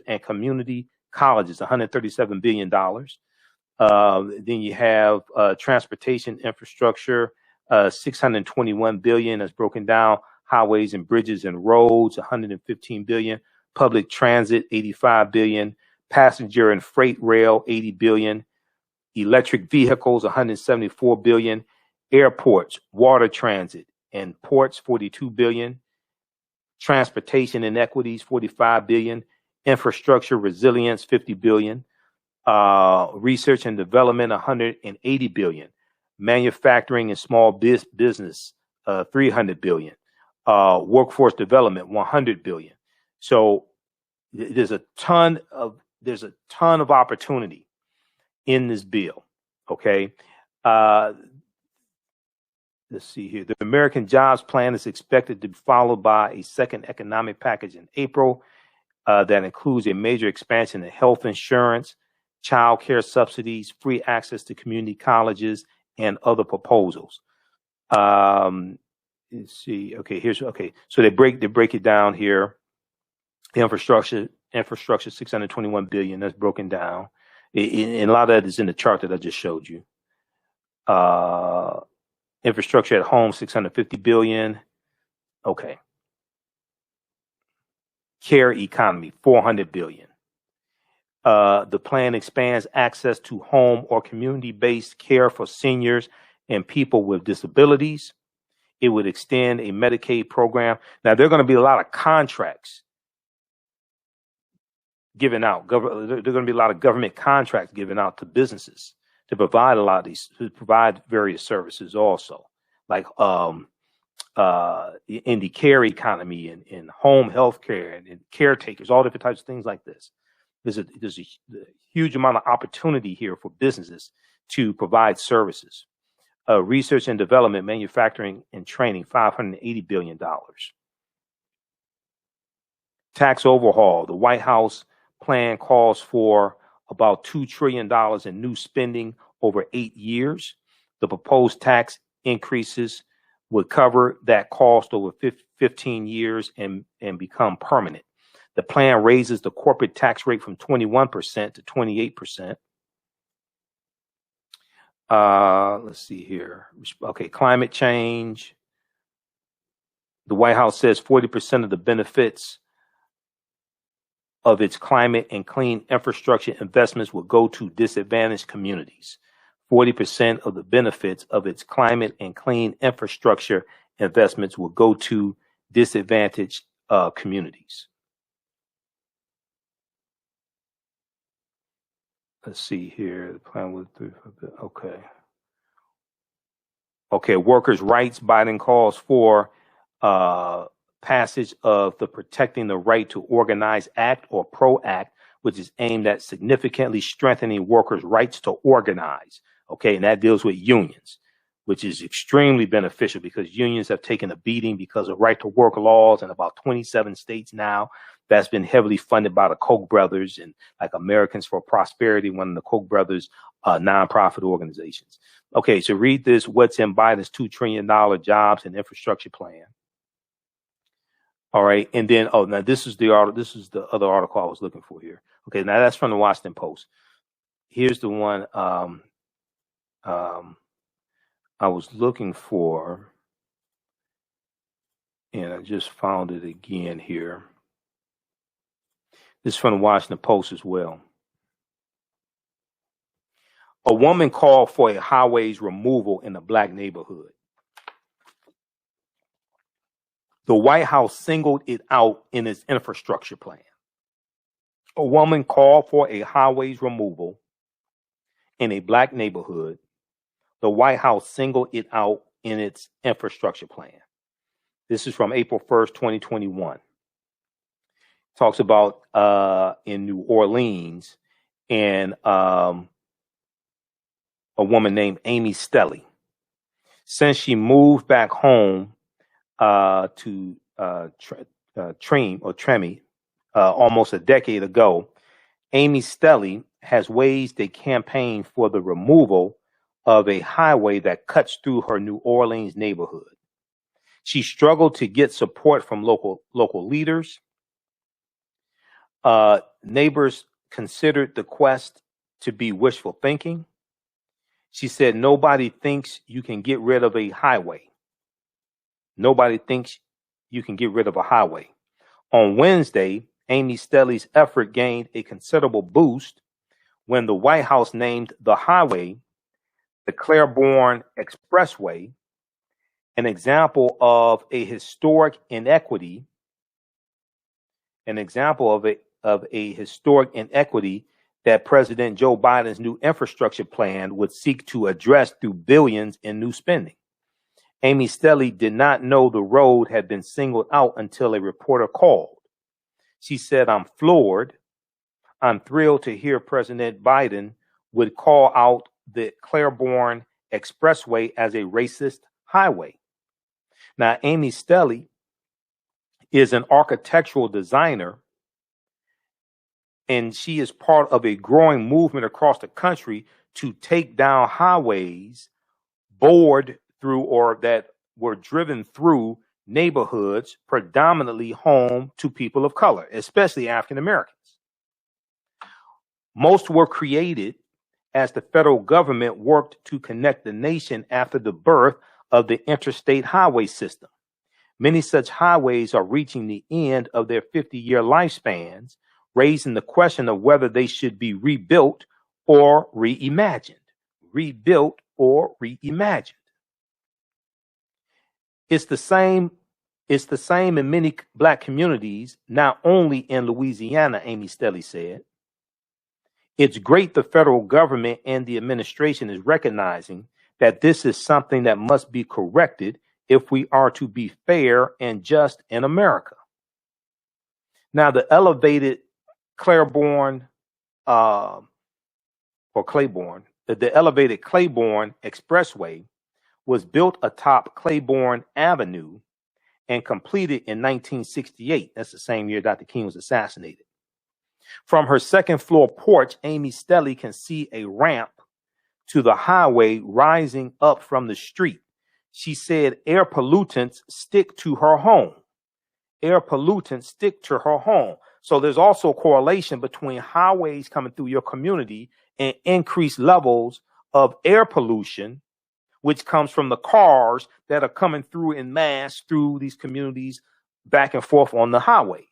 and community colleges, $137 billion. Then you have transportation infrastructure, $621 billion. That's broken down. Highways and bridges and roads, $115 billion. Public transit, $85 billion. Passenger and freight rail, $80 billion. Electric vehicles, $174 billion. Airports, water transit, and ports, $42 billion. Transportation inequities, $45 billion. Infrastructure resilience, $50 billion. Research and development, $180 billion. Manufacturing and small business, $300 billion. Workforce development, $100 billion. So there's a ton of opportunity in this bill. Okay. Let's see here. The American Jobs Plan is expected to be followed by a second economic package in April that includes a major expansion in health insurance, child care subsidies, free access to community colleges, and other proposals. Let's see. Okay, so they break it down here. The infrastructure, $621 billion. That's broken down. And a lot of that is in the chart that I just showed you. Infrastructure at home, $650 billion. Okay. Care economy, $400 billion. The plan expands access to home or community-based care for seniors and people with disabilities. It would extend a Medicaid program. Now, there are going to be a lot of contracts given out. There are going to be a lot of government contracts given out to businesses to provide to provide various services also, like in the care economy and in home health care and caretakers, all different types of things like this. There's a huge amount of opportunity here for businesses to provide services. Research and development, manufacturing and training, $580 billion. Tax overhaul. The White House plan calls for about $2 trillion in new spending over 8 years. The proposed tax increases would cover that cost over 15 years and become permanent. The plan raises the corporate tax rate from 21% to 28%. Let's see here. Okay, climate change. The White House says 40% of the benefits of its climate and clean infrastructure investments will go to disadvantaged communities. 40% of the benefits of its climate and clean infrastructure investments will go to disadvantaged communities. Let's see here. The plan was okay. Workers' rights. Biden calls for passage of the Protecting the Right to Organize Act, or PRO Act, which is aimed at significantly strengthening workers' rights to organize. Okay, and that deals with unions, which is extremely beneficial because unions have taken a beating because of right to work laws in about 27 states now. That's been heavily funded by the Koch brothers and like Americans for Prosperity, one of the Koch brothers nonprofit organizations. Okay, so read this. What's in Biden's $2 trillion jobs and infrastructure plan? All right, and then now this is the other article I was looking for here. Okay, now that's from the Washington Post. Here's the one I was looking for, and I just found it again here. This is from the Washington Post as well. A woman called for a highway's removal in a black neighborhood. The White House singled it out in its infrastructure plan. A woman called for a highway's removal in a black neighborhood. The White House singled it out in its infrastructure plan. This is from April 1st, 2021. talks about in New Orleans and a woman named Amy Stelly. Since she moved back home to Treme almost a decade ago, Amy Stelly has waged a campaign for the removal of a highway that cuts through her New Orleans neighborhood. She struggled to get support from local leaders. Neighbors considered the quest to be wishful thinking. She said, nobody thinks you can get rid of a highway. Nobody thinks you can get rid of a highway. On Wednesday, Amy Stelly's effort gained a considerable boost when the White House named the highway the Claiborne Expressway, an example of a historic inequity, that President Joe Biden's new infrastructure plan would seek to address through billions in new spending. Amy Stelly did not know the road had been singled out until a reporter called. She said, I'm floored. I'm thrilled to hear President Biden would call out the Claiborne Expressway as a racist highway. Now, Amy Stelly is an architectural designer, and she is part of a growing movement across the country to take down highways bored through or that were driven through neighborhoods predominantly home to people of color, especially African Americans. Most were created as the federal government worked to connect the nation after the birth of the interstate highway system. Many such highways are reaching the end of their 50-year lifespans, raising the question of whether they should be rebuilt or reimagined. Rebuilt or reimagined. It's the same in many Black communities, not only in Louisiana, Amy Stelly said. It's great the federal government and the administration is recognizing that this is something that must be corrected if we are to be fair and just in America. Now, the elevated Claiborne Expressway was built atop Claiborne Avenue and completed in 1968. That's the same year Dr. King was assassinated. From her second floor porch, Amy Stelly can see a ramp to the highway rising up from the street. She said air pollutants stick to her home. Air pollutants stick to her home. So there's also a correlation between highways coming through your community and increased levels of air pollution, which comes from the cars that are coming through in mass through these communities back and forth on the highways.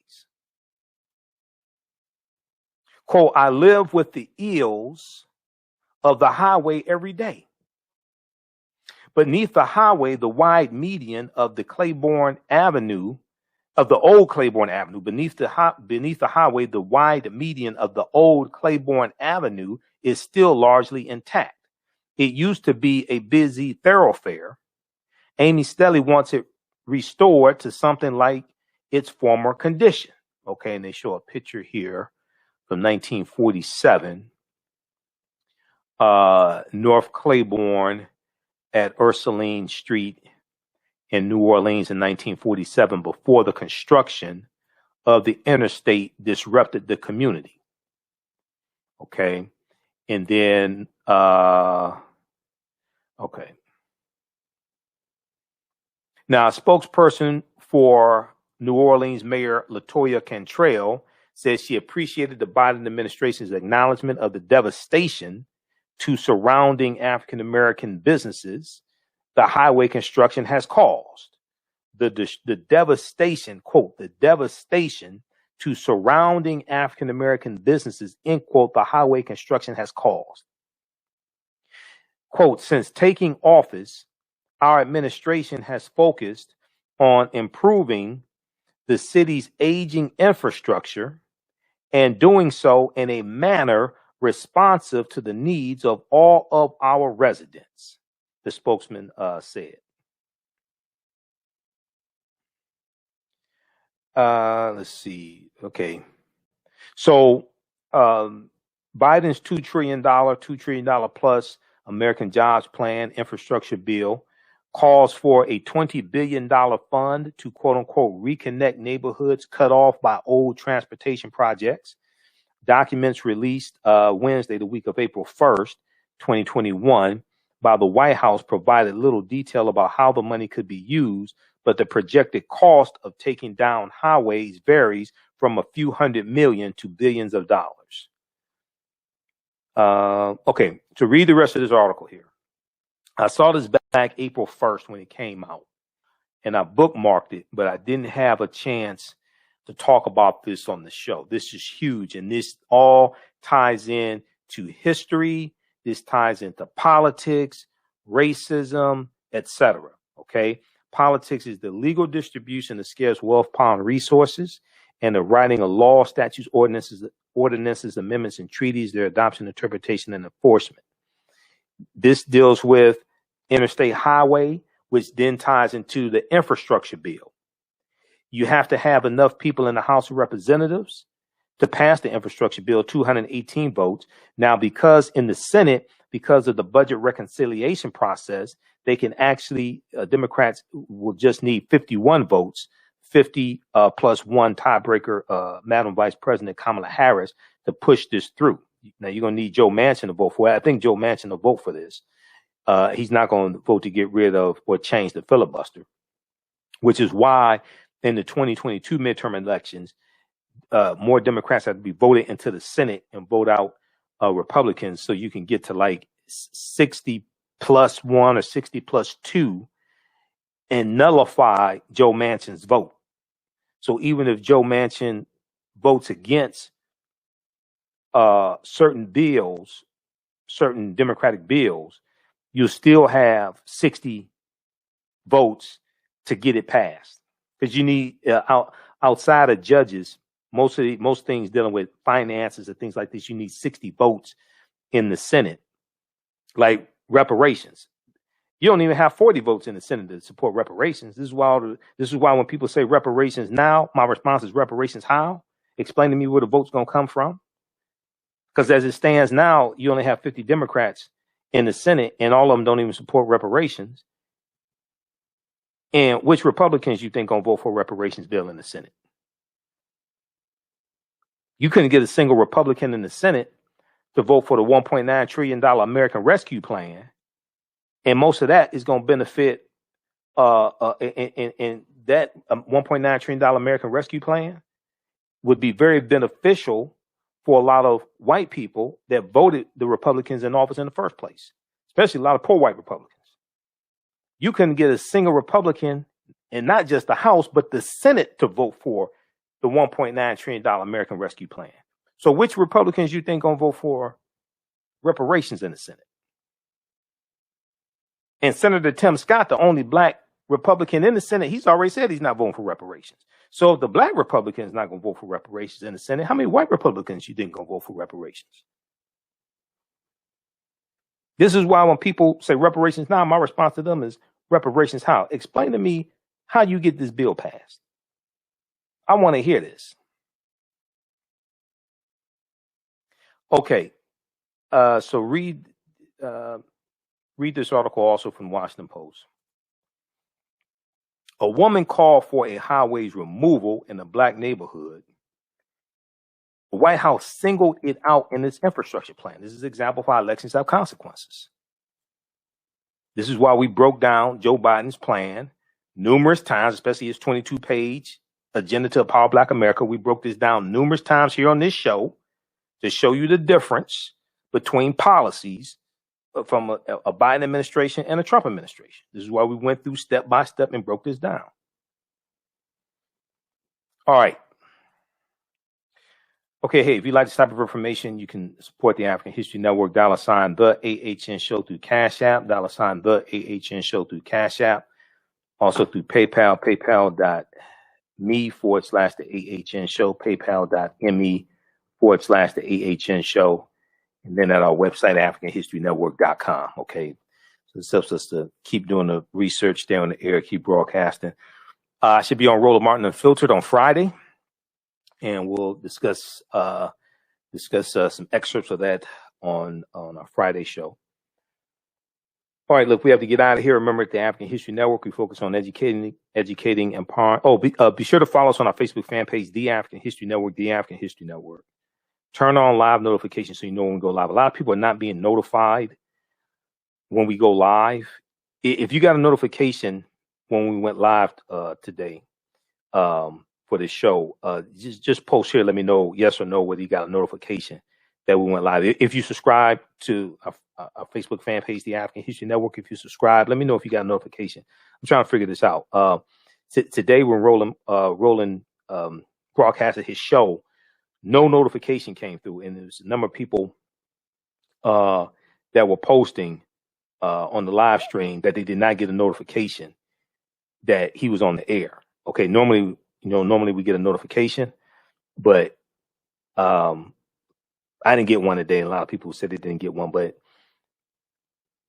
Quote, I live with the ills of the highway every day. Beneath the highway, the wide median of the Claiborne Avenue, of the old Claiborne Avenue, beneath the highway, the wide median of the old Claiborne Avenue is still largely intact. It used to be a busy thoroughfare. Amy Stelly wants it restored to something like its former condition. Okay, and they show a picture here from 1947, North Claiborne at Ursuline Street in New Orleans in 1947, before the construction of the interstate disrupted the community. Okay, and then, okay. Now, a spokesperson for New Orleans Mayor LaToya Cantrell says she appreciated the Biden administration's acknowledgement of the devastation to surrounding African-American businesses the highway construction has caused. The devastation, quote, the devastation to surrounding African-American businesses, end quote, the highway construction has caused. Quote, since taking office, our administration has focused on improving the city's aging infrastructure and doing so in a manner responsive to the needs of all of our residents, the spokesman said. Let's see. Okay. So Biden's $2 trillion plus American Jobs Plan infrastructure bill calls for a $20 billion fund to quote unquote reconnect neighborhoods cut off by old transportation projects. Documents released Wednesday, the week of April 1st, 2021, by the White House provided little detail about how the money could be used, but the projected cost of taking down highways varies from a few hundred million to billions of dollars. Okay, to read the rest of this article here. I saw this back April 1st when it came out, and I bookmarked it, but I didn't have a chance to talk about this on the show. This is huge, and this all ties in to history. This ties into politics, racism, etc. Okay, politics is the legal distribution of scarce wealth, power, and resources, and the writing of law, statutes, ordinances, amendments, and treaties, their adoption, interpretation, and enforcement. This deals with interstate highway, which then ties into the infrastructure bill. You have to have enough people in the House of Representatives to pass the infrastructure bill, 218 votes. Now, because in the Senate, because of the budget reconciliation process, they can actually, Democrats will just need 51 votes, 50 plus one tiebreaker, Madam Vice President Kamala Harris, to push this through. Now, you're going to need Joe Manchin to vote for it. I think Joe Manchin will vote for this. He's not going to vote to get rid of or change the filibuster, which is why in the 2022 midterm elections, more Democrats have to be voted into the Senate and vote out Republicans, so you can get to like 60 plus 1 or 60 plus 2 and nullify Joe Manchin's vote. So even if Joe Manchin votes against certain bills, certain Democratic bills, you'll still have 60 votes to get it passed. Because you need, outside of judges, most things dealing with finances and things like this, you need 60 votes in the Senate. Like reparations, you don't even have 40 votes in the Senate to support reparations. This is why when people say reparations now, my response is reparations how? Explain to me where the vote's going to come from. Because as it stands now, you only have 50 Democrats in the Senate, and all of them don't even support reparations. And which Republicans you think going to vote for a reparations bill in the Senate? You couldn't get a single Republican in the Senate to vote for the $1.9 trillion American Rescue Plan. And most of that is going to benefit, and that $1.9 trillion American Rescue Plan would be very beneficial for a lot of white people that voted the Republicans in office in the first place, especially a lot of poor white Republicans. You couldn't get a single Republican, and not just the House, but the Senate to vote for the $1.9 trillion American Rescue Plan. So which Republicans you think going to vote for reparations in the Senate? And Senator Tim Scott, the only black Republican in the Senate, he's already said he's not voting for reparations. So if the black Republican is not going to vote for reparations in the Senate, how many white Republicans you think going to vote for reparations? This is why when people say reparations now, my response to them is reparations how? Explain to me how you get this bill passed. I want to hear this. Okay, so read this article also from the Washington Post. A woman called for a highway's removal in a black neighborhood. The White House singled it out in its infrastructure plan. This is exemplified elections have consequences. This is why we broke down Joe Biden's plan numerous times, especially his 22-page agenda to empower Black America. We broke this down numerous times here on this show to show you the difference between policies from a Biden administration and a Trump administration. This is why we went through step by step and broke this down. All right. Okay, hey, if you'd like this type of information, you can support the African History Network, $ the AHN Show through Cash App, $ the AHN Show through Cash App, also through PayPal, paypal.me/the AHN Show, paypal.me/the AHN Show. And then at our website, AfricanHistoryNetwork.com. Okay. So this helps us to keep doing the research there on the air, keep broadcasting. I should be on Roland Martin Unfiltered on Friday, and we'll discuss some excerpts of that on our Friday show. All right, look, we have to get out of here. Remember, at the African History Network, we focus on educating, empowering. Oh, be sure to follow us on our Facebook fan page, The African History Network, The African History Network. Turn on live notifications so you know when we go live. A lot of people are not being notified when we go live. If you got a notification when we went live today for this show, just post here. Let me know yes or no whether you got a notification that we went live. If you subscribe to our Facebook fan page, The African History Network, if you subscribe, let me know if you got a notification. I'm trying to figure this out. Today when Roland broadcasted his show, no notification came through, and there's a number of people that were posting on the live stream that they did not get a notification that he was on the air. Okay, normally we get a notification, but I didn't get one today. And a lot of people said they didn't get one, but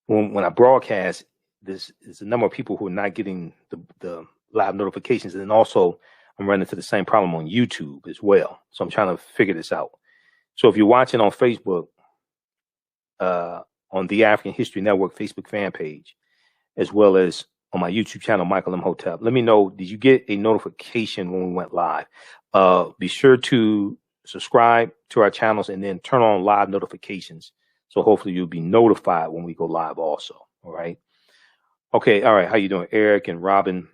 when I broadcast, there's a number of people who are not getting the live notifications, and then also I'm running into the same problem on YouTube as well. So I'm trying to figure this out. So if you're watching on Facebook, on the African History Network Facebook fan page, as well as on my YouTube channel, Michael Imhotep, let me know, did you get a notification when we went live? Be sure to subscribe to our channels and then turn on live notifications. So hopefully you'll be notified when we go live also. All right. Okay. All right. How you doing, Eric and Robin?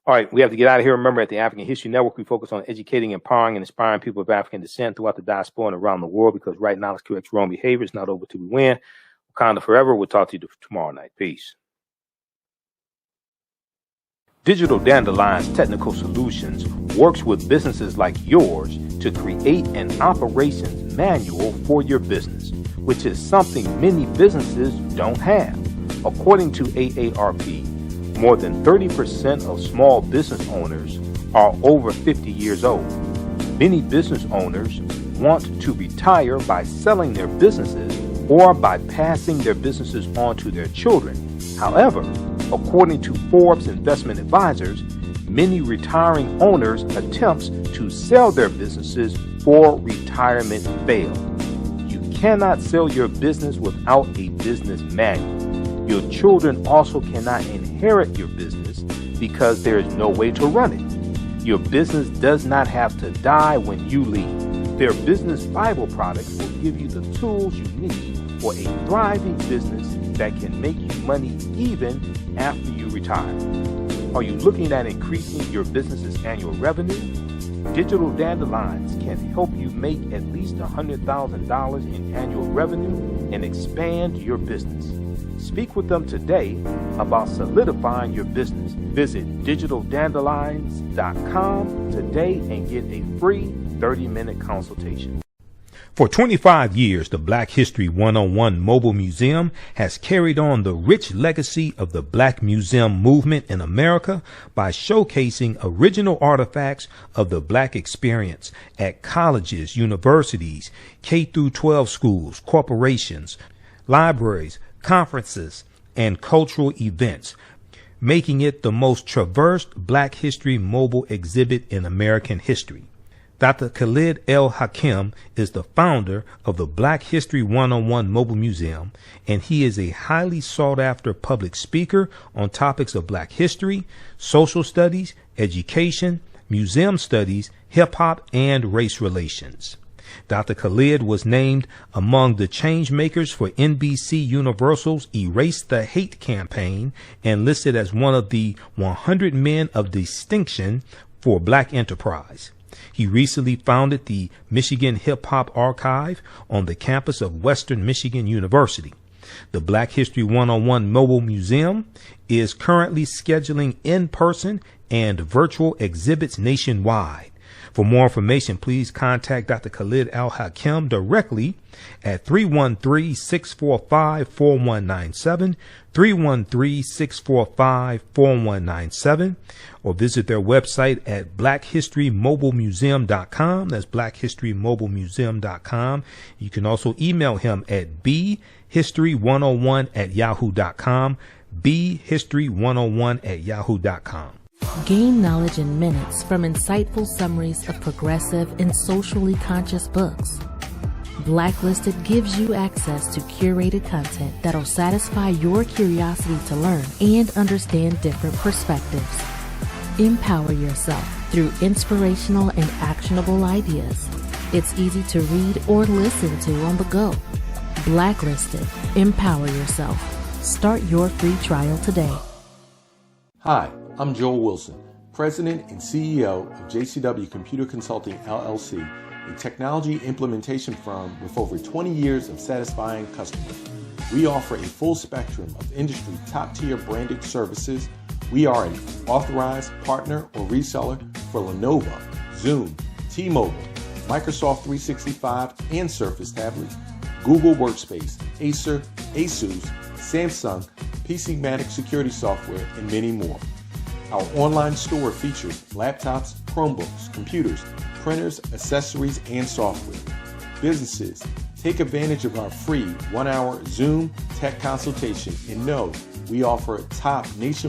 All right. We have to get out of here. Remember, at the African History Network, we focus on educating, empowering, and inspiring people of African descent throughout the diaspora and around the world, because right knowledge corrects wrong behavior. It's not over till we win. Wakanda forever. We'll talk to you tomorrow night. Peace. Digital Dandelion's Technical Solutions works with businesses like yours to create an operations manual for your business, which is something many businesses don't have. According to AARP, more than 30% of small business owners are over 50 years old. Many business owners want to retire by selling their businesses or by passing their businesses on to their children. However, according to Forbes Investment Advisors, many retiring owners' attempts to sell their businesses for retirement fail. You cannot sell your business without a business manual. Your children also cannot inherit your business because there is no way to run it. Your business does not have to die when you leave. Their business Bible products will give you the tools you need for a thriving business that can make you money even after you retire. Are you looking at increasing your business's annual revenue? Digital Dandelions can help you make at least $100,000 in annual revenue and expand your business. Speak with them today about solidifying your business. Visit digitaldandelions.com today and get a free 30-minute consultation. For 25 years, the Black History 101 Mobile Museum has carried on the rich legacy of the Black Museum movement in America by showcasing original artifacts of the Black experience at colleges, universities, K-12 schools, corporations, libraries, conferences, and cultural events, making it the most traversed Black History mobile exhibit in American history. Dr. Khalid El Hakim is the founder of the Black History 101 Mobile Museum, and he is a highly sought-after public speaker on topics of Black history, social studies, education, museum studies, hip-hop, and race relations. Dr. Khalid was named among the change makers for NBC Universal's Erase the Hate campaign and listed as one of the 100 men of distinction for Black enterprise. He recently founded the Michigan Hip Hop Archive on the campus of Western Michigan University. The Black History 101 Mobile Museum is currently scheduling in-person and virtual exhibits nationwide. For more information, please contact Dr. Khalid El Hakim directly at 313-645-4197, 313-645-4197, or visit their website at blackhistorymobilemuseum.com. That's blackhistorymobilemuseum.com. You can also email him at bhistory101@yahoo.com, bhistory101@yahoo.com. Gain knowledge in minutes from insightful summaries of progressive and socially conscious books. Blacklisted gives you access to curated content that'll satisfy your curiosity to learn and understand different perspectives. Empower yourself through inspirational and actionable ideas. It's easy to read or listen to on the go. Blacklisted. Empower yourself. Start your free trial today. Hi, I'm Joel Wilson, President and CEO of JCW Computer Consulting LLC, a technology implementation firm with over 20 years of satisfying customers. We offer a full spectrum of industry top-tier branded services. We are an authorized partner or reseller for Lenovo, Zoom, T-Mobile, Microsoft 365 and Surface tablets, Google Workspace, Acer, Asus, Samsung, PCmatic security software, and many more. Our online store features laptops, Chromebooks, computers, printers, accessories, and software. Businesses, take advantage of our free 1-hour Zoom tech consultation and know we offer top nationwide